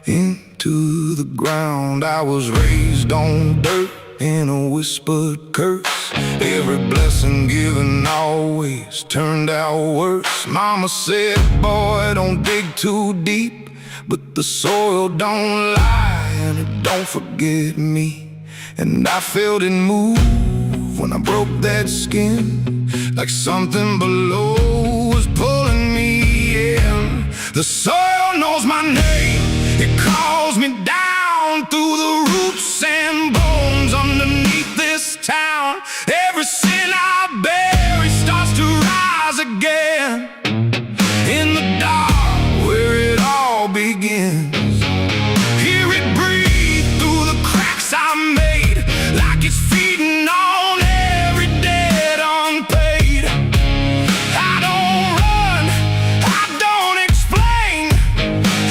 Speaker 1: into the ground. I was raised on dirt in a whispered curse. Every blessing given always turned out worse. Mama said, boy, don't dig too deep, but the soil don't lie and it don't forget me. And I felt it move when I broke that skin, like something below was pulling me in. The soil knows my name, it calls me down through the roots and bones underneath this town. Every sin I bury starts to rise again in the dark where it all begins. Hear it breathe through the cracks I made, like it's feeding on every debt unpaid. I don't run, I don't explain,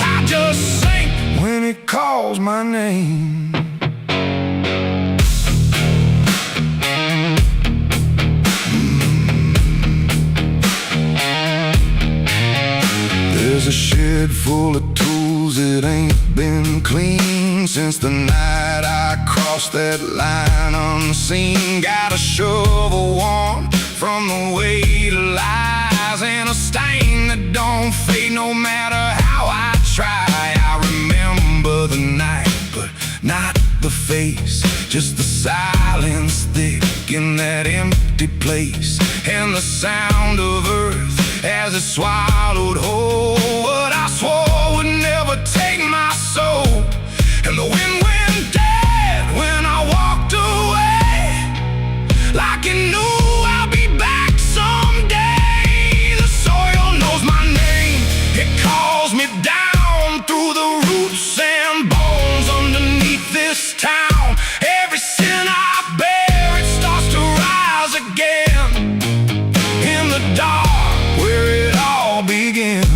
Speaker 1: I just sink when it calls my name. There's a shed full of tools, it ain't been clean since the night I crossed that line unseen. Got a shovel worn from the weight of lies, and a stain that don't fade no matter how I try. I remember the night, but not the face, just the silence thick in that empty place, and the sound of earth as it swallowed whole what I swore would never take my soul. And the wind went dead when I walked away, like it knew I'll be back someday. The soil knows my name, it calls me down through the roots and bones underneath this town. Every sin I bear, it starts to rise again in the dark where it all begins.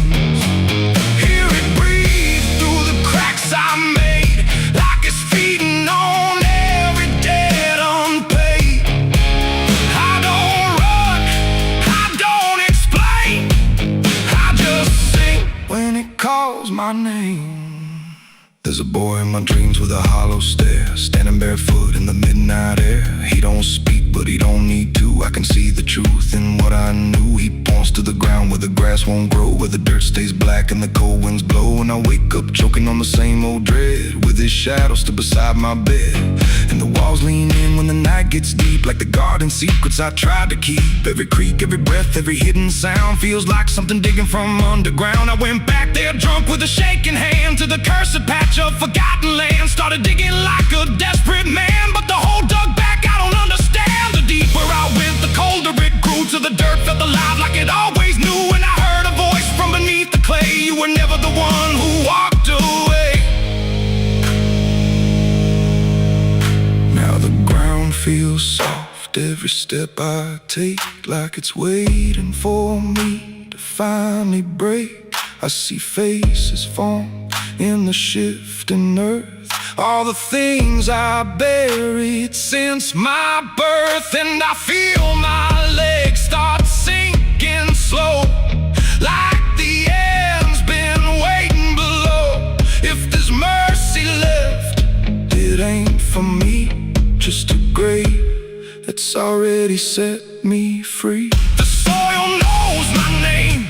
Speaker 1: Hear it breathe through the cracks I made, like it's feeding on every debt unpaid. I don't run, I don't explain, I just sing when it calls my name. There's a boy in my dreams with a hollow stare, standing barefoot in the midnight air. He don't speak, but he don't need to. I can see the truth in what I knew. He points to the ground where the grass won't grow, where the dirt stays black and the cold winds blow. And I wake up choking on the same old dread, with his shadow still beside my bed. And the walls lean in when the night gets deep, like the garden secrets I tried to keep. Every creak, every breath, every hidden sound feels like something digging from underground. I went back there drunk with a shaking hand to the cursed patch of forgotten land. Started digging like a desperate man, but the hole dug back, I don't understand. The deeper I went, the colder it grew, to the dirt felt alive like it always knew. And I heard a voice from beneath the clay, you were never the one who walked away. Now the ground feels soft, every step I take, like it's waiting for me to finally break. I see faces form in the shifting earth, all the things I buried since my birth. And I feel my legs start sinking slow, like the end's been waiting below. If there's mercy left, it ain't for me, just a grave that's already set me free. The soil knows my name,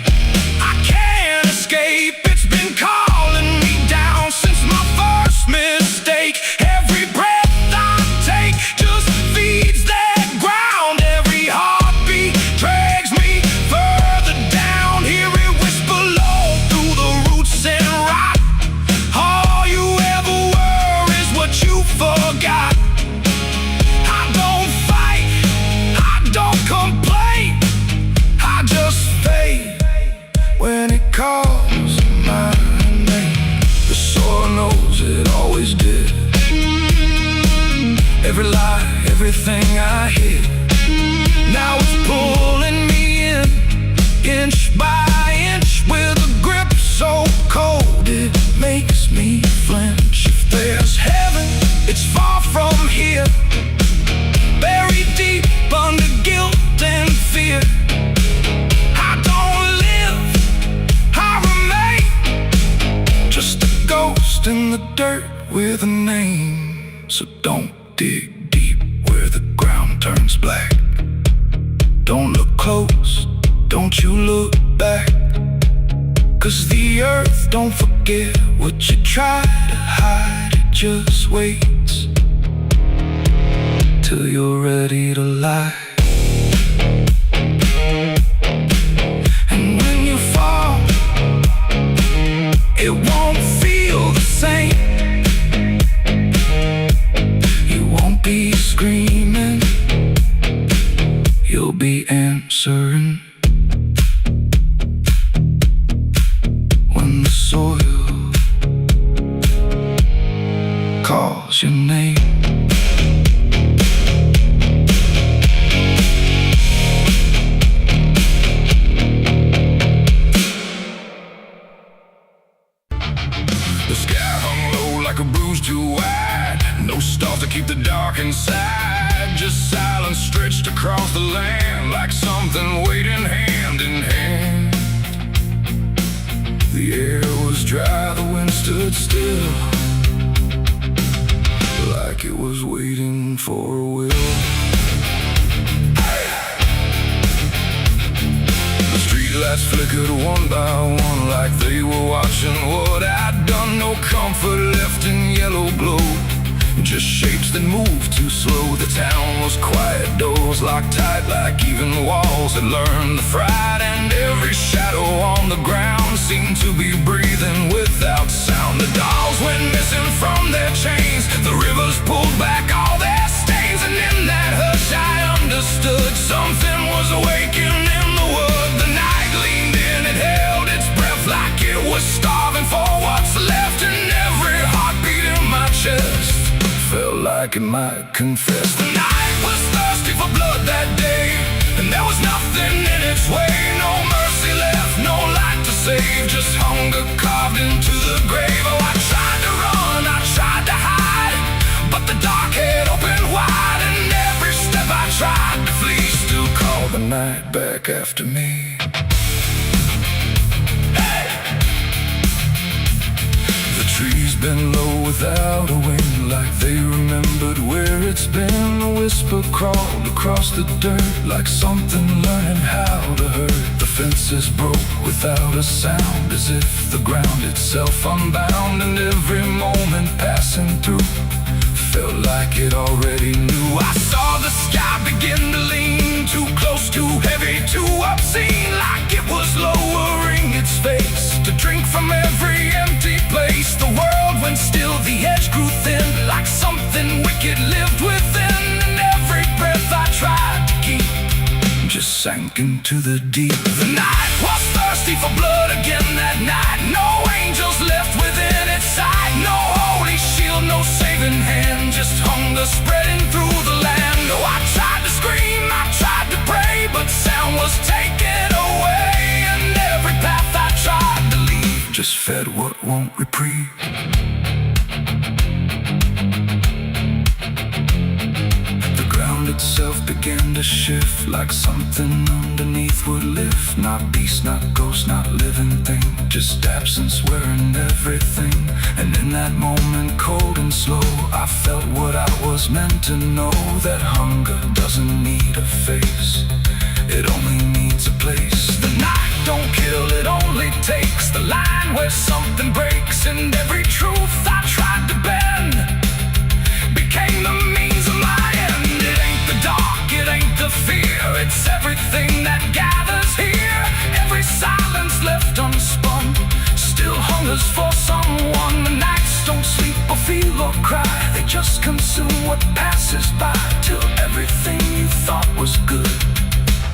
Speaker 1: I can't escape. It's been calling me down since my first mistake. Every breath I take just feeds that ground. Every heartbeat drags me further down. Hear it whisper low through the roots and rot. All you ever were is what you forgot. I don't fight, I don't complain, I just fade when it calls my name. The soil knows it always did. Every lie, everything I hid, now it's pulling me in, inch by inch, with a grip so cold it makes me flinch. If there's heaven, it's far from here, buried deep under guilt and fear. I don't live, I remain, just a ghost in the dirt with a name. So don't dig deep where the ground turns black. Don't look close, don't you look back, 'cause the earth don't forget what you try to hide. It just waits till you're ready to lie. And when you fall, it won't feel the same. You won't be screaming, you'll be answering. When the soil calls your name. The sky hung low like a bruise too wide. No stars to keep the dark inside. Just silence stretched across the land, like something waiting hand in hand. The air was dry, the wind stood still, like it was waiting for a will. The streetlights flickered one by one, like they were watching what I'd done. No comfort left in yellow glow, just shapes that moved too slow. The town was quiet, doors locked tight, like even walls had learned the fright. And every shadow on the ground seemed to be breathing without sound. The dolls went missing from their chains, the rivers pulled back all their stains. And in that hush I understood something was awakening in the wood. The night leaned in, it held its breath like it was starving for what's left. And every heartbeat in my chest felt like it might confess. The night was thirsty for blood that day, and there was nothing in its way. No mercy left, no light to save, just hunger carved into the grave. Oh, I tried to run, I tried to hide, but the dark had opened wide. And every step I tried to flee still called the night back after me. Trees bend low without a wind, like they remembered where it's been. A whisper crawled across the dirt, like something learning how to hurt. The fences broke without a sound, as if the ground itself unbound. And every moment passing through felt like it already knew. I saw the sky begin to lean, too close, too heavy, too obscene, like it was lowering its face to drink from every empty place. The world went still, the edge grew thin, like something wicked lived within. And every breath I tried to keep just sank into the deep. The night was thirsty for blood again that night. No angels left within its sight, no holy shield, no saving hand, just hunger spreading through the land. Oh, I tried to scream, I tried to pray, but sound was taken away. And every path I tried to leave just fed what won't reprieve. The ground itself began began to shift, like something underneath would lift. Not beast, not ghost, not living thing, just absence wearing everything. And in that moment, cold and slow, I felt what I was meant to know. That hunger doesn't need a face, it only needs a place. The night don't kill, it only takes the line where something breaks. And every truth I tried to bend became the means of my end. It ain't the dark, it ain't the fear, it's everything that gathers here. Every silence left unspun still hungers for someone. The nights don't sleep or feel or cry, they just consume what passes by, till everything you thought was good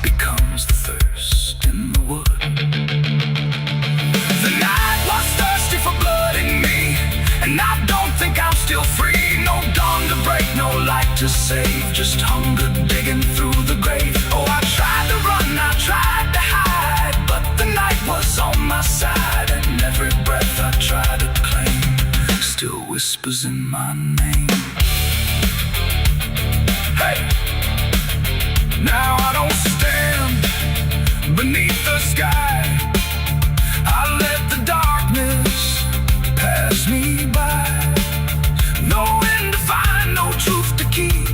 Speaker 1: becomes the thirst in the wood. The night was thirsty for blood in me, and I don't think I'm still free. No dawn to break, no light to save, just hunger digging through the grave. Oh, I tried to run, I tried to hide, but the night was on my side. And every breath I try to claim still whispers in my name. Hey! Now I don't stand beneath the sky, I let the darkness pass me by. No end to find, no truth to keep,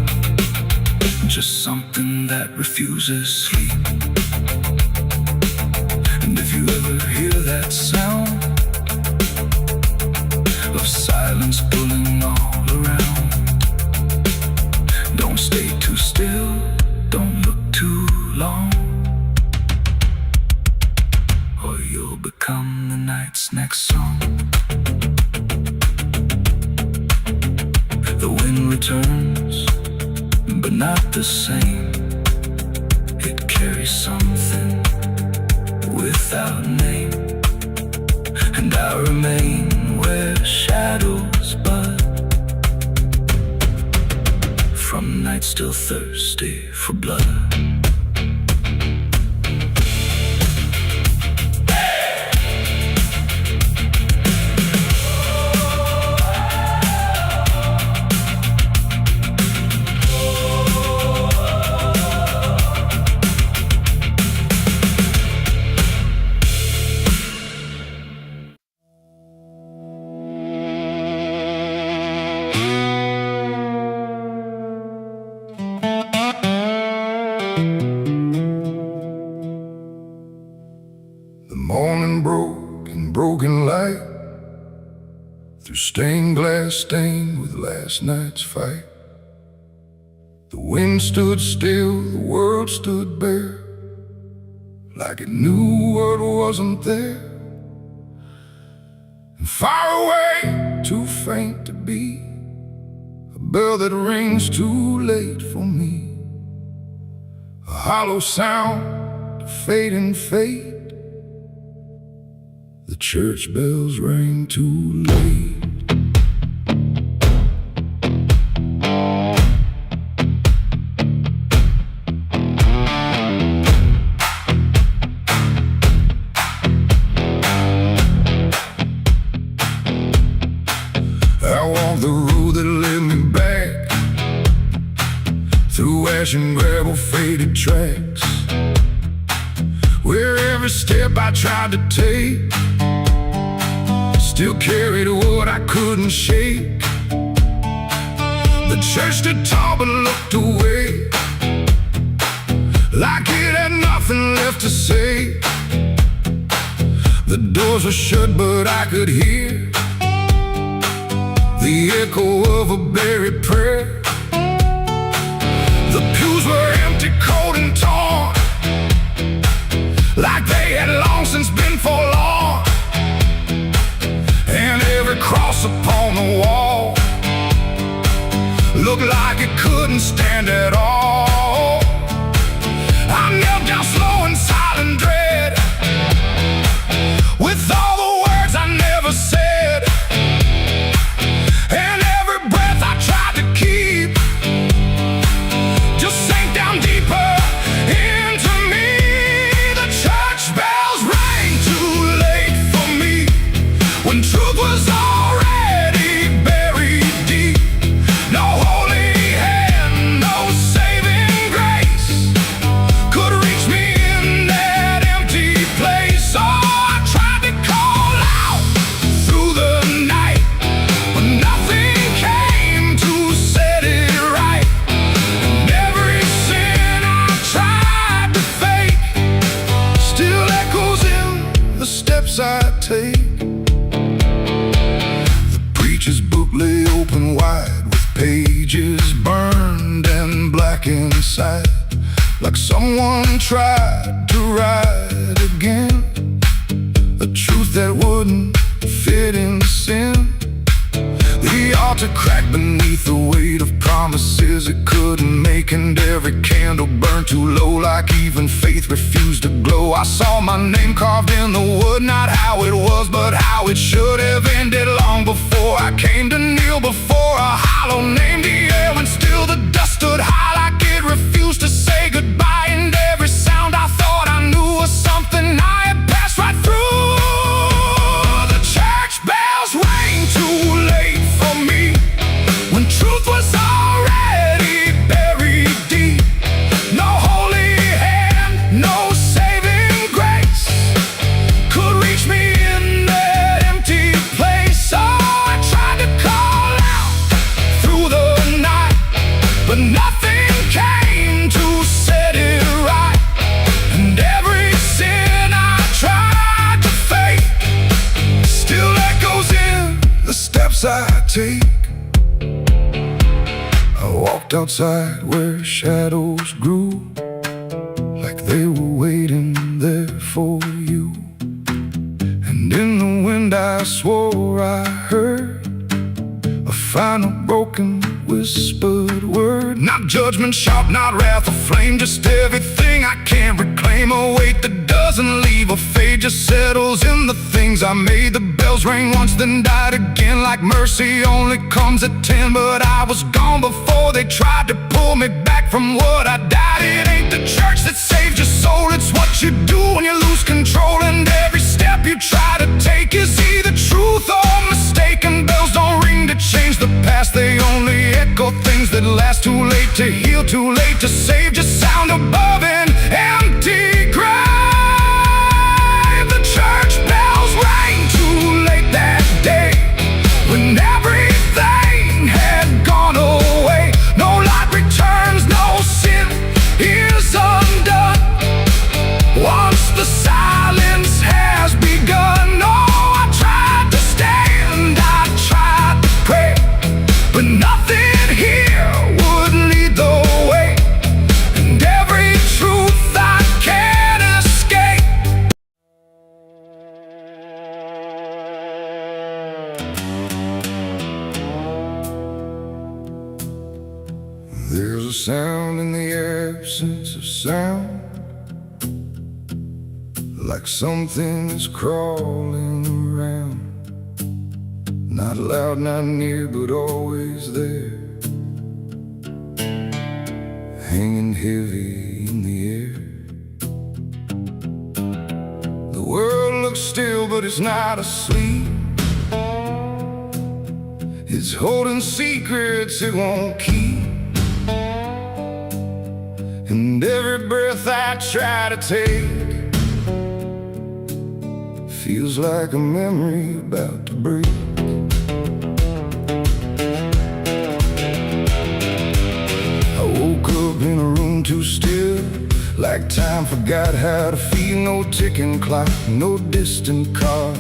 Speaker 1: just something that refuses sleep. And if you ever hear that sound of silence pulling all around, don't stay too still, don't look too long, or you'll become the night's next song. The wind returns, but not the same. It carries something without name, and I remain where shadows bud, from nights still thirsty for blood. Morning broke in broken light, through stained glass stained with last night's fight. The wind stood still, the world stood bare, like it knew what wasn't there. And far away, too faint to be, a bell that rings too late for me. A hollow sound, a fading fate, the church bells rang too late. I walked the road that led me back, through ash and gravel faded tracks, where every step I tried to take still carried what I couldn't shake. The church stood tall but looked away, like it had nothing left to say. The doors were shut but I could hear the echo of a buried prayer. The pews were empty, cold and torn, like they had long since been forlorn. And every cross upon the wall looked like it couldn't stand at all. I knelt down slow in silent dread, with all the words I never said. And every breath I tried to keep just sank down deeper into me. The church bells rang inside, like someone tried to write again a truth that wouldn't fit in sin. The altar cracked beneath the weight of promises it couldn't make, and every candle burned too low, like even faith refused to glow. I saw my name carved in the wood, not how it was, but how it should have ended long before I came to kneel before a hollow named the air, when still the dust stood high like it refused to say goodbye. And every sound I thought I knew was something I had passed right through. The church bells rang too late for me, when truth was already buried deep. No holy hand, no saving grace could reach me in that empty place. So I tried to call out through the night, but nothing came to set it right. And every sin I tried to fake still echoes in the steps I take. I walked outside where shadows grew, like they were waiting there for you. And in the wind I swore I heard a final broken whispered word. Not judgment sharp, not wrath or flame, just everything I can't reclaim. A weight that doesn't leave a fade, just settles in the things I made. The bells rang once, then died again, like mercy only comes at 10. But I was gone before they tried to pull me back from what I died. It ain't the church that saves your soul, it's what you do when you lose control. And every step you try to take is either truth or mistaken. Bells don't ring to change the past, they only echo things that last. Too late to heal, too late to save, just sound above an empty grave. The church bells rang too late that day, when everything had gone away. No light returns, no sin is undone once the silence has begun. Oh, I tried to stand, I tried to pray, but nothing here would lead the way. And every truth I can't escape. There's a sound in the absence of sound, like something is crawling around. Not loud, not near, but always there, hanging heavy in the air. The world looks still, but it's not asleep. It's holding secrets it won't keep. And every breath I try to take feels like a memory about to break. I woke up in a room too still, like time forgot how to feel. No ticking clock, no distant car,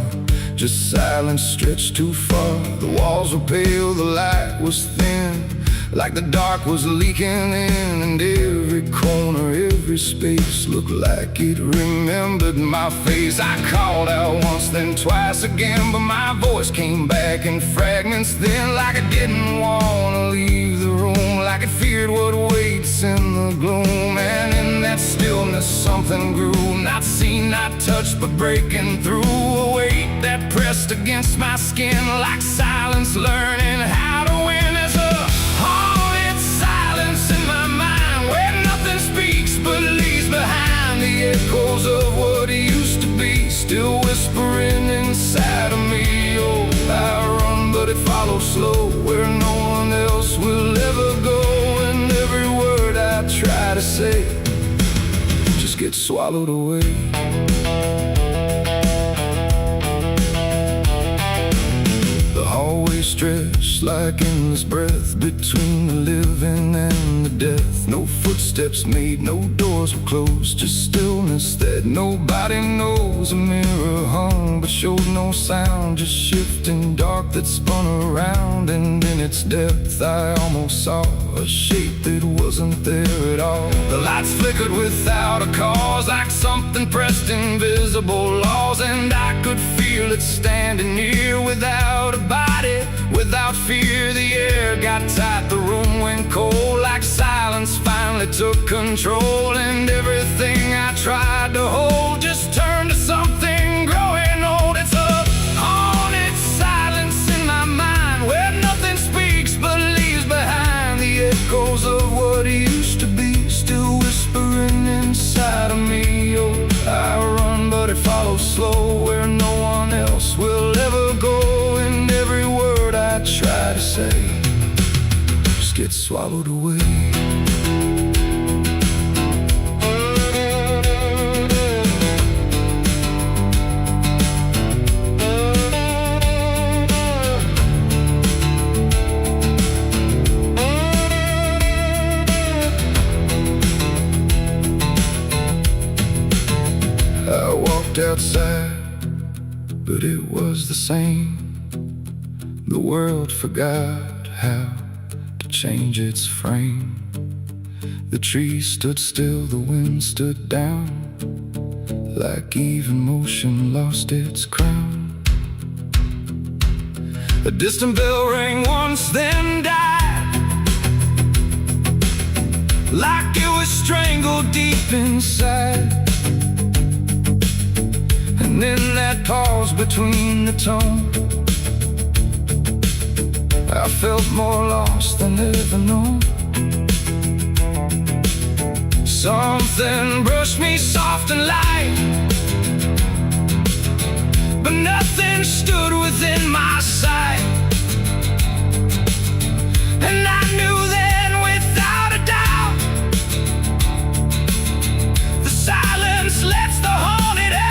Speaker 1: just silence stretched too far. The walls were pale, the light was thin, like the dark was leaking in. And every corner, every space looked like it remembered my face. I called out once, then twice again, but my voice came back in fragments then, like I didn't want to leave the room, like it feared what waits in the gloom. And in that stillness something grew, not seen, not touched, but breaking through. A weight that pressed against my skin, like silence learning how to win. As a haunted silence in my mind, where nothing speaks but leaves behind the echoes of what used to be, still whispering inside of me. Oh, I run, but it follows slow, where no one else will ever go. And every word I try to say just gets swallowed away. The hallway memories stretch like endless breath between the living and the death. No footsteps made, no doors were closed, just stillness that nobody knows. A mirror hung but showed no sound, just shifting dark that spun around. And in its depth I almost saw a shape that wasn't there at all. The lights flickered without a cause, like something pressed invisible laws. And I could feel it standing near, without a body, without fear. The air got tight, the room went cold, like silence finally took control. And everything I tried to hold just turned to something growing old. It's a haunted silence in my mind, where nothing speaks but leaves behind the echoes of what used to be, still whispering inside of me. Oh, I run but it follows slow, where no one else will ever go. And every word I try to say just gets swallowed away. I walked outside, but it was the same. The world forgot how to change its frame. The trees stood still, the wind stood down, like even motion lost its crown. A distant bell rang once, then died, like it was strangled deep inside. And in that pause between the tone, I felt more lost than ever known. Something brushed me soft and light, but nothing stood within my sight. And I knew then without a doubt, the silence lets the haunted out.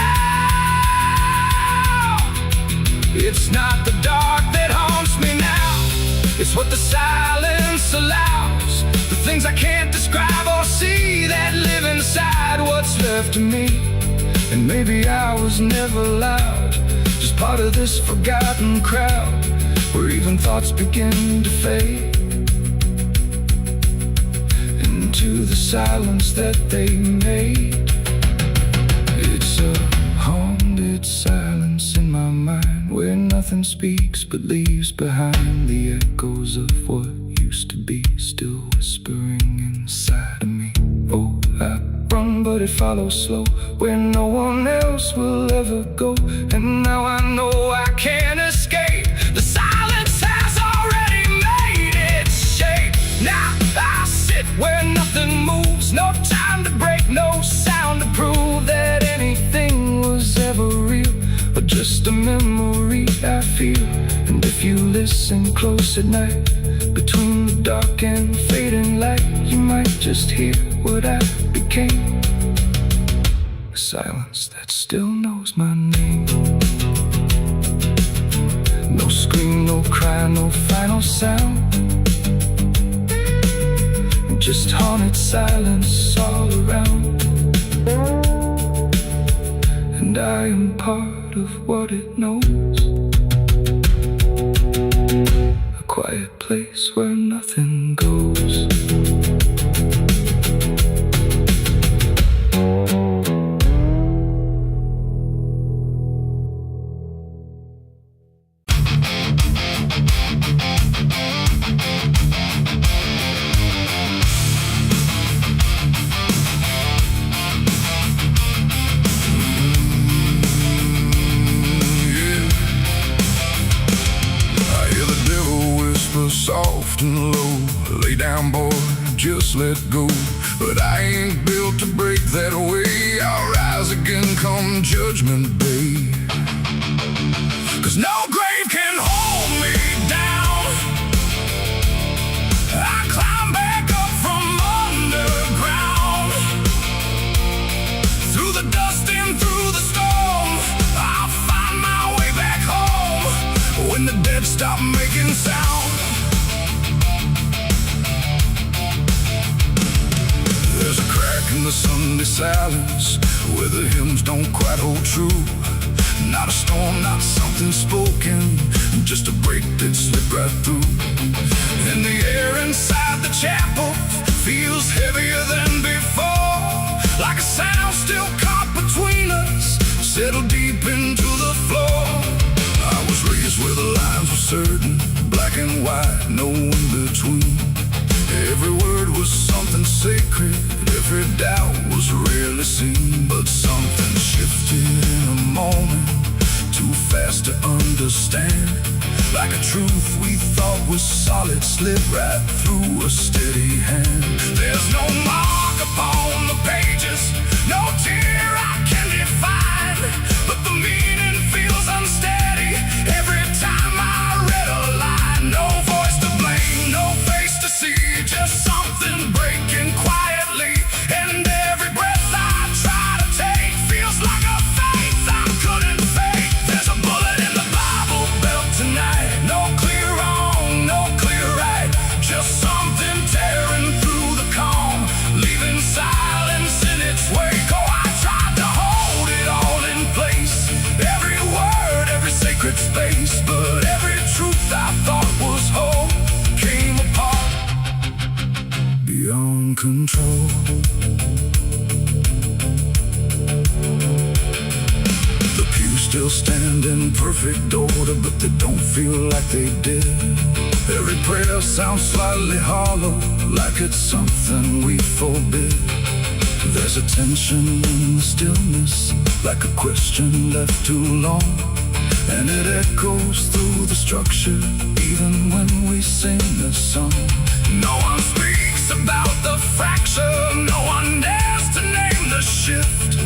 Speaker 1: It's not the dark that haunts me now, it's what the silence allows. The things I can't describe or see that live inside what's left of me. And maybe I was never loud, just part of this forgotten crowd, where even thoughts begin to fade into the silence that they made. It's a haunted silence in my mind, where nothing speaks but leaves behind the echoes of what used to be, still whispering inside of me. Oh, I run but it follows slow, where no one else will ever go. And now I know I can't escape, the silence has already made its shape. Now I sit where nothing moves, no time to break, no sound to prove that anything was ever real, or just a memory I feel. And if you listen close at night, between the dark and fading light, you might just hear what I became, a silence that still knows my name. No scream, no cry, no final sound, just haunted silence all around. And I am part of what it knows, a quiet place where nothing goes. Soft and low, lay down boy, just let go. But I ain't built to break that way, I'll rise again come judgment day. 'Cause no grave can hold me down, I climb back up from underground, through the dust and through the storm, I'll find my way back home, when the dead stop making silence where the hymns don't quite hold true. Not a storm, not something spoken, just a break that slipped right through. And the air inside the chapel feels heavier than before, like a sound still caught between us, settled deep into the floor. I was raised where the lines were certain, black and white, no in between. Every word was something sacred, every doubt was rarely seen. But something shifted in a moment, too fast to understand. Like a truth we thought was solid slid right through a steady hand. There's no mark upon the pages, no tear I can define, but the meaning feels unsteady every time I read a line. No voice to blame, no face to see, just something breaking quietly. And every breath I try to take feels like a faith I couldn't fake. There's a bullet in the Bible belt tonight, no clear wrong, no clear right, just something tearing through the calm, leaving silence in its wake. Oh, I tried to hold it all in place, every word, every sacred space, but every truth I thought was whole came apart beyond control. The pews still stand in perfect order, but they don't feel like they did. Every prayer sounds slightly hollow, like it's something we forbid. There's a tension in the stillness, like a question left too long, and it echoes through the structure, even when we sing the song. No one speaks about the fracture, no one dares to name the shift,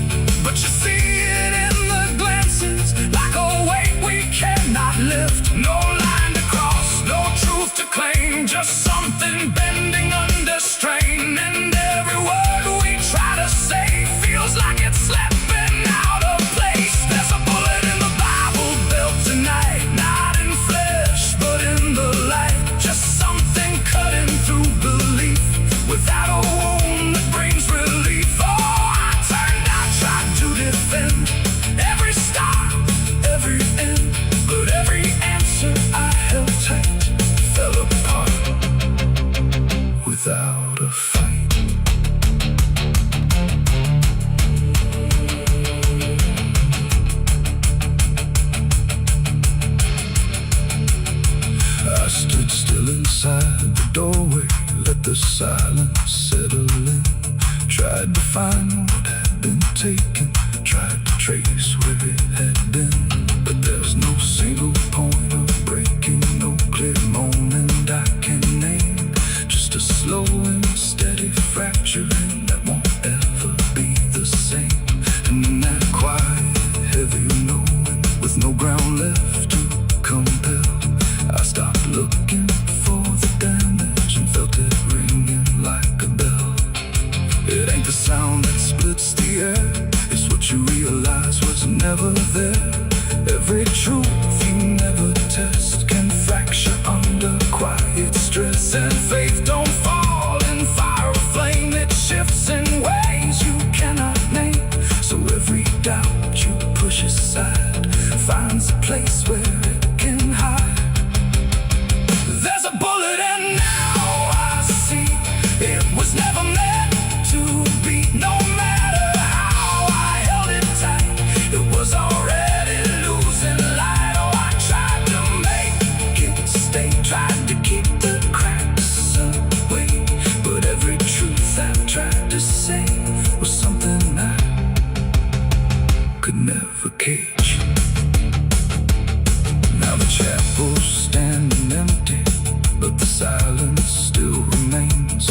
Speaker 1: but you see it in the glances, like a weight we cannot lift. No line to cross, no truth to claim, just something bending under strain. And every word we try to say feels like it's slipping out of place. There's a bullet in the Bible belt tonight, not in flesh but in the light, just something cutting through belief without a wound that brings relief. Oh, I turned, I tried to defend every start, every end, but every answer I held tight fell apart without a fight. I stood still inside the doorway, let the silence settle in. Tried to find what had been taken, tried to trace where it had been, but there's no single point of breaking, no clear moment I can name. Just a slow and steady fracturing that won't ever be the same. And in that quiet, heavy knowing, with no ground left to compel, I stopped looking for the damage and felt it ringing like a bell. It ain't the sound that splits the air, it's what you realize was never there. Every truth you never test can fracture under quiet stress. And faith don't fall in fire or flame, it shifts in ways you cannot name. So every doubt you push aside finds a place where it can hide. There's a bullet and now I see it was never meant to be. No matter how I held it tight, it was already losing light. Oh, I tried to make it stay, tried to keep the cracks away, but every truth I've tried to say was something I could never cage. Now the chapel's standing empty, but the silence still remains.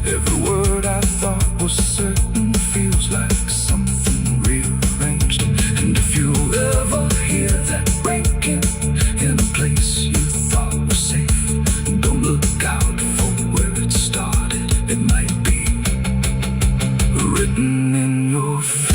Speaker 1: Every word I thought was certain feels like something rearranged. And if you ever hear that breaking in a place you thought was safe, don't look out for where it started. It might be written in your fate.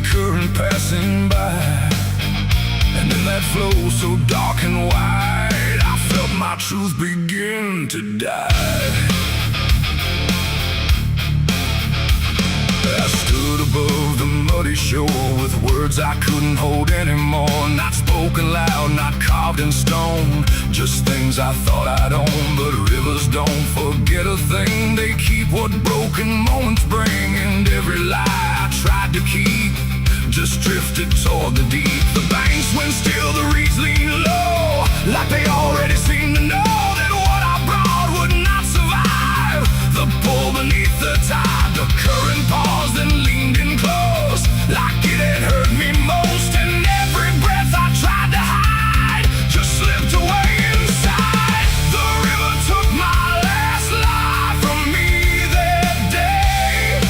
Speaker 1: raging current passing by. And in that flow so dark and wide, I felt my truth begin to die. I stood above the muddy shore with words I couldn't hold anymore. Not spoken loud, not carved in stone, just things I thought I'd own. But rivers don't forget a thing, they keep what broken moments bring. And every lie I tried to keep just drifted toward the deep. The banks went still, the reeds lean low, like they already seemed to know that what I brought would not survive the pull beneath the tide. The current paused and leaned in close, like it had hurt me most. And every breath I tried to hide just slipped away inside. The river took my last lie from me that day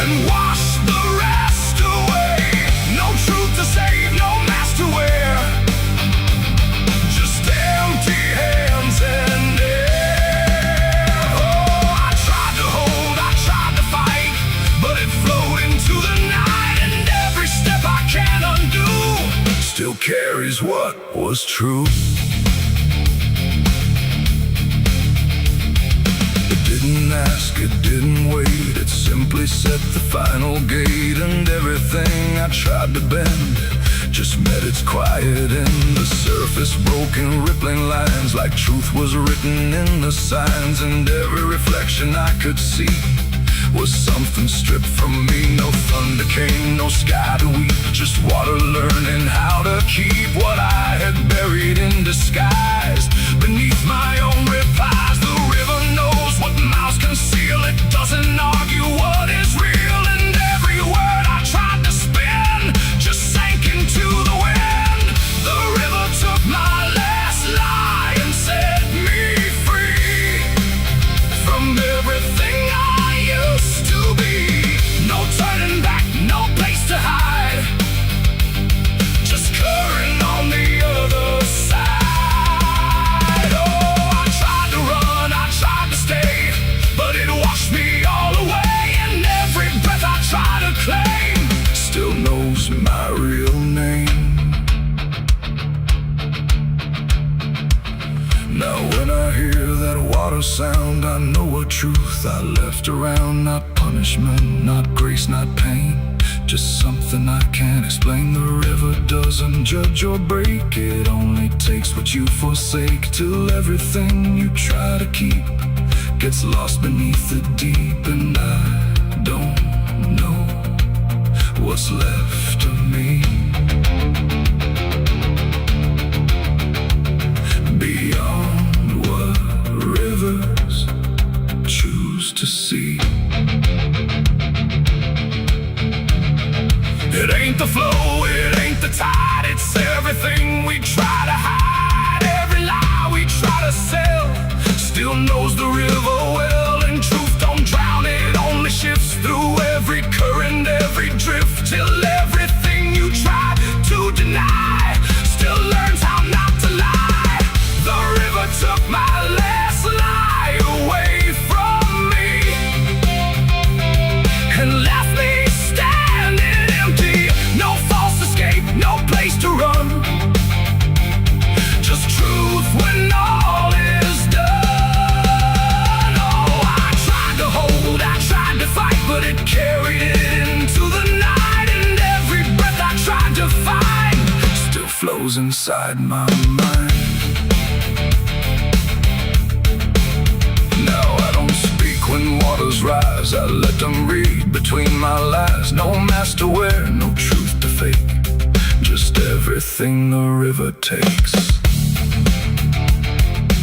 Speaker 1: and washed the rest away. No truth to save, no mask to wear, just empty hands and air. Oh, I tried to hold, I tried to fight, but it flowed into the night. And every step I can't undo still carries what was true. It didn't ask, it didn't wait, it simply set the final gate. And everything I tried to bend just met its quiet end. The surface broke in rippling lines, like truth was written in the signs. And every reflection I could see was something stripped from me. No thunder came, no sky to weep, just water learning how to keep what I had buried in disguise beneath my own replies. The river knows what mouths conceal, it doesn't argue what is real. And every word I tried to spin just sank into the wind. The river took my last lie and set me free from everything I used to be. No turning back, no place to hide, just current on the other side. Oh, I tried to run, I tried to stay, but it washed me all away. And every breath I try to claim still knows my real name. Now when I hear that water sound, I know a truth I left around. Not punishment, not grace, not pain, just something I can't explain. The river doesn't judge or break, it only takes what you forsake, till everything you try to keep gets lost beneath the deep. And I don't know what's left of me beyond what rivers choose to see. It ain't the flow, it ain't the tide, it's everything we try to hide. Every lie we try to sell still knows the river well. And truth don't drown, it only shifts through every current, every drift, till everything you try to deny still learns how not to lie. The river took my last lie away from me and left me standing empty. No false escape, no place to run, just truth when all is done. Oh, I tried to hold, I tried to fight, but it carried it into the night. And every breath I tried to find still flows inside my mind. Now I don't speak when waters rise, I let them read between my lies. No mask to wear, no truth to fake, just everything the river takes.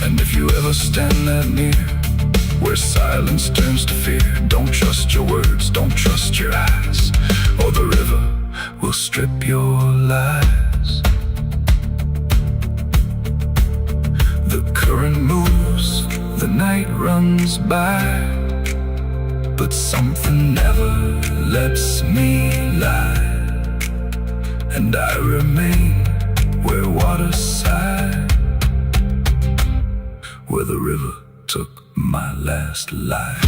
Speaker 1: And if you ever stand that near, where silence turns to fear, don't trust your words, don't trust your eyes, or the river will strip your lies. The current moves, the night runs by, but something never lets me lie. And I remain where water sigh, where the river took my last life.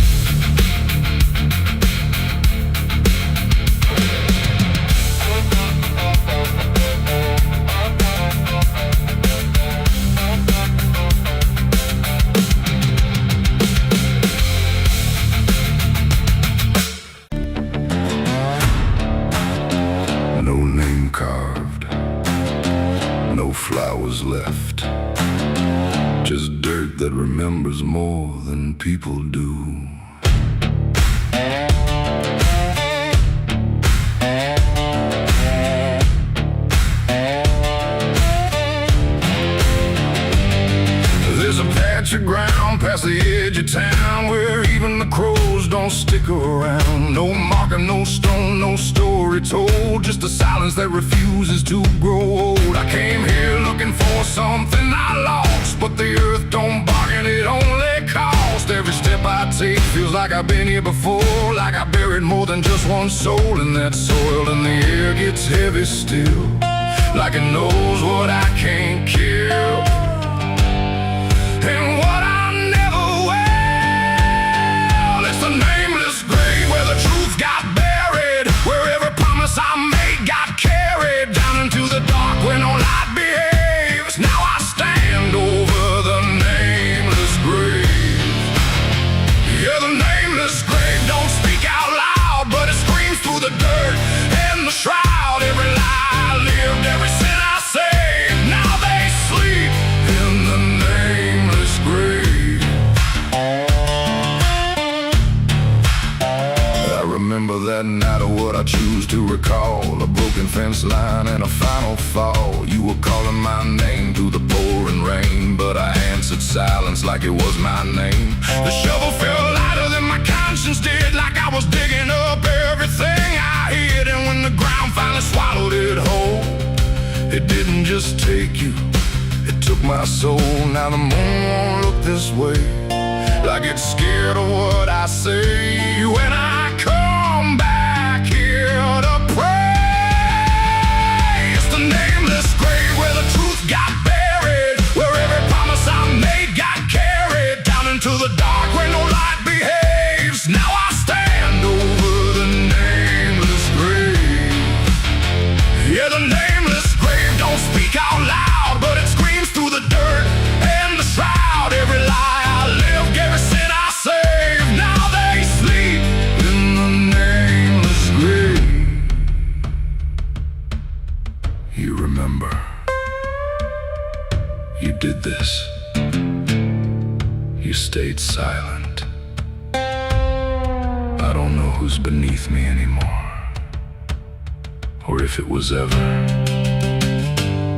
Speaker 1: remembers more than people do. There's a patch of ground past the edge of town where even the crows don't stick around. No marker, no stone, no story told, just a silence that refuses to grow old. I came here looking for something I lost, but the earth don't bargain, it only costs. Every step I take feels like I've been here before, like I buried more than just one soul in that soil. And the air gets heavy still, like it knows what I can't kill. And what I never will, it's a nameless grave where the truth got buried, where every promise I made got carried down into the dark where no light behaves. Now I stand over the nameless grave. Yeah, the nameless grave don't speak out loud, but it screams through the dirt and the shroud. Every lie I lived, every sin I saved, now they sleep in the nameless grave. I remember that night of what I choose to recall, a broken fence line and a final fall. You were calling my name through the pouring rain, but I answered silence like it was my name. The shovel felt lighter than my conscience did, like I was digging up everything I hid. And when the ground finally swallowed it whole, it didn't just take you, it took my soul. Now the moon won't look this way, like it's scared of what I say when I come back here to pray. It's the nameless grave where the truth got buried, where every promise I made got carried down into the dark where no light behaves. Now I stand over the nameless grave. Yeah, the nameless grave don't speak out loud, but it screams through the dirt and the shroud. Every lie I lived, every sin I saved, now they sleep in the nameless grave. You remember, you did this. You stayed silent. I don't know who's beneath me anymore, or if it was ever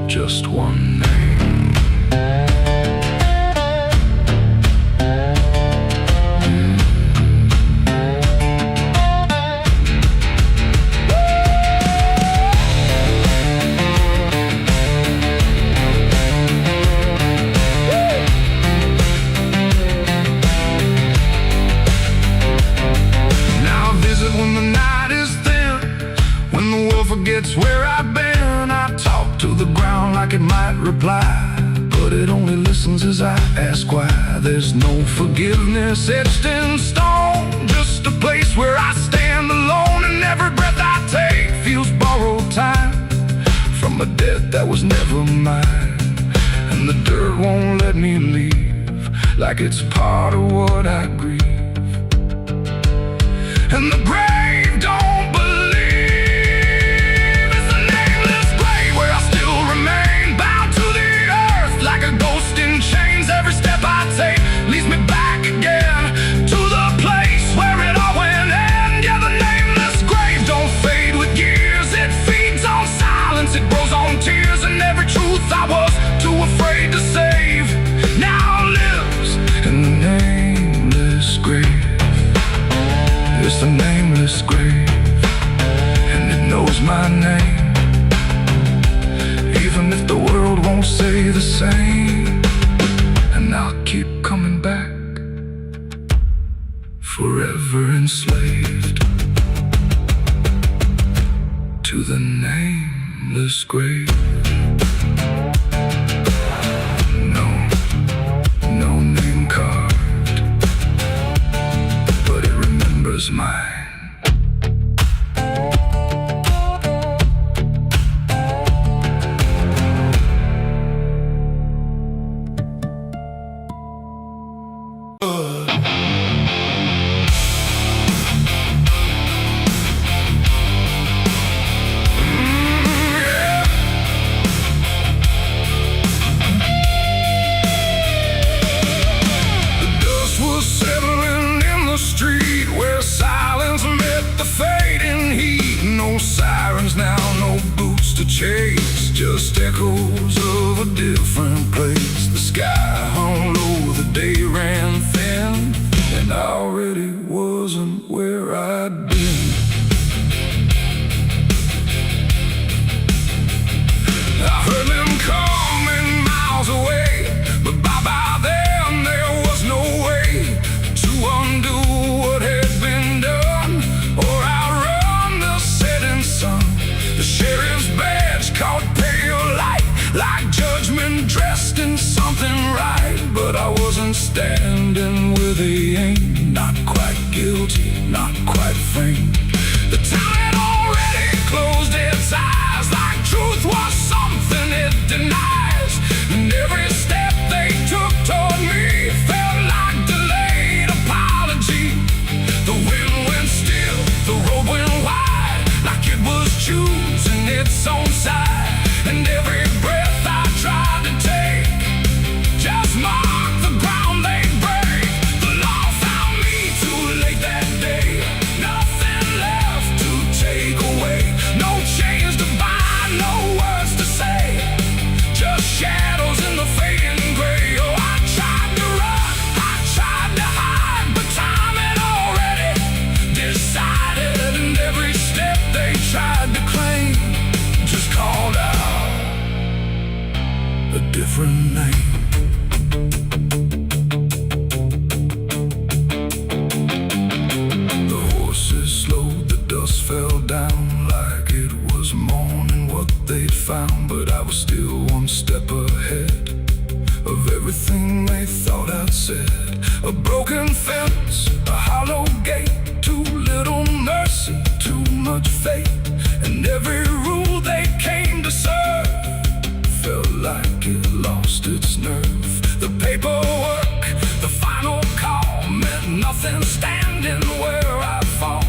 Speaker 1: just one name. Now I visit when the night is thin, when the world forgets where I've been. I talk to the ground like it might reply, but it only listens as I ask why. There's no forgiveness etched in stone, just a place where I stand alone. And every breath I take feels borrowed time from a debt that was never mine. And the dirt won't let me leave, like it's part of what I grieve. And the grave don't believe. It's the nameless grave where I still remain, bound to the earth like a ghost in chains. Every step I take leads me back again to the place where it all went end. Yeah, the nameless grave don't fade with years, it feeds on silence, it grows on tears. And every truth I was too afraid to save now lives in the nameless grave. It's the nameless grave, and it knows my name, even if the world won't say the same. And I'll keep coming back, forever enslaved to the nameless grave. No name carved, but it remembers mine. different place. The sky hung low, the day ran thin, and I already wasn't where I'd been. I heard them coming miles away, but by then there was no way to undo what had been done or outrun the setting sun. The sheriff's badge caught pale light, like judgment dressed in something right. But I wasn't standing where they aimed, not quite guilty, not quite framed. The town had already closed its eyes, like truth was something it denies. And every step they took toward me felt like delayed apology. The wind went still, the road went wide, like it was choosing its own side. And every breath I tried to take just marked the ground they break. The law found me too late that day, nothing left to take away. No chains to bind, no words to say, just shadows in the fading gray. Oh, I tried to run, I tried to hide, but time had already decided. And every step they tried to claim just called out a different name. The horses slowed, the dust fell down like it was morning what they'd found. But I was still one step ahead of everything they thought I'd said. A broken fence, a hollow gate, too little mercy, too much fate. And every rule they came to serve felt like it lost its nerve. The paperwork, the final call, meant nothing standing where I fall,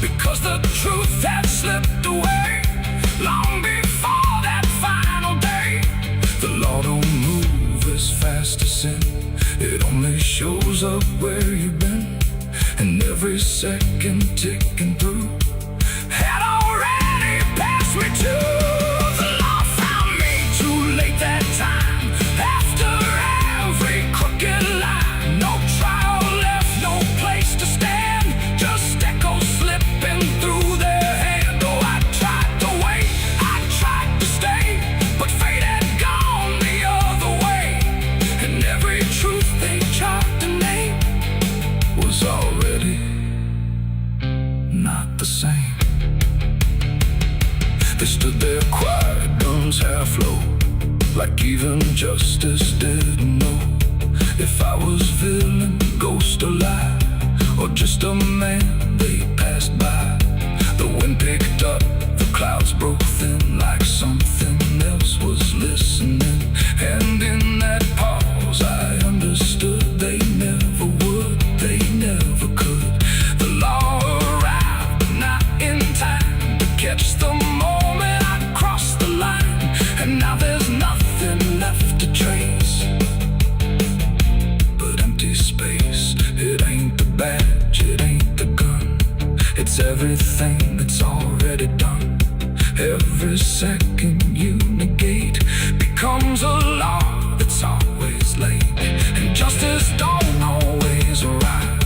Speaker 1: because the truth had slipped away long before that final day. The law don't move as fast as sin, it only shows up where you've been. And every second ticking through had already passed me too. The law found me too late that time, after every crooked line. No trial left, no place to stand, just echoes slipping through their hand. Oh, I tried to wait, I tried to stay, but fate had gone the other way. And every truth they tried to name was already not the same. They stood there quiet, guns half low, like even justice didn't know if I was villain, ghost or lie, or just a man they passed by. The wind picked up, the clouds broke thin, like something else was listening. And in that pause I understood they never would, they never could. The law arrived, but not in time to catch the moment I crossed the line. And now there's nothing left to trace but empty space. It ain't the badge, it ain't the gun, it's everything that's already done. Every second you negate becomes a law that's always late. And justice don't always arrive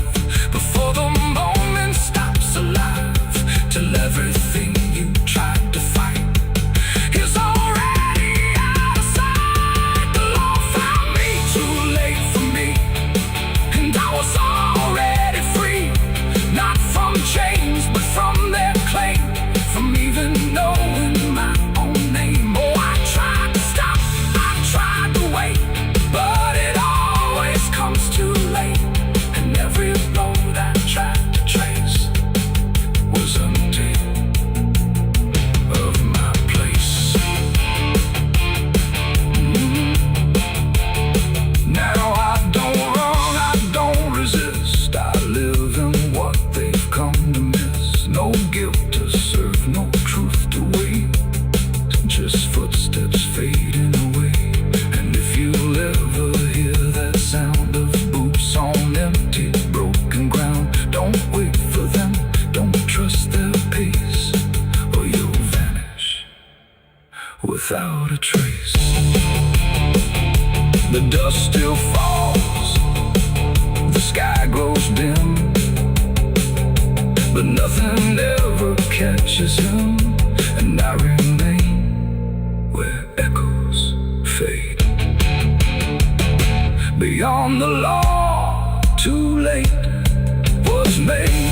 Speaker 1: before the moment stops alive, till everything you tried to fight is already out of sight. The law found me too late for me, and I was already free, not from chains but from their claim, from even knowing my own name. grows dim, but nothing ever catches him, and I remain where echoes fade. Beyond the law, too late was made.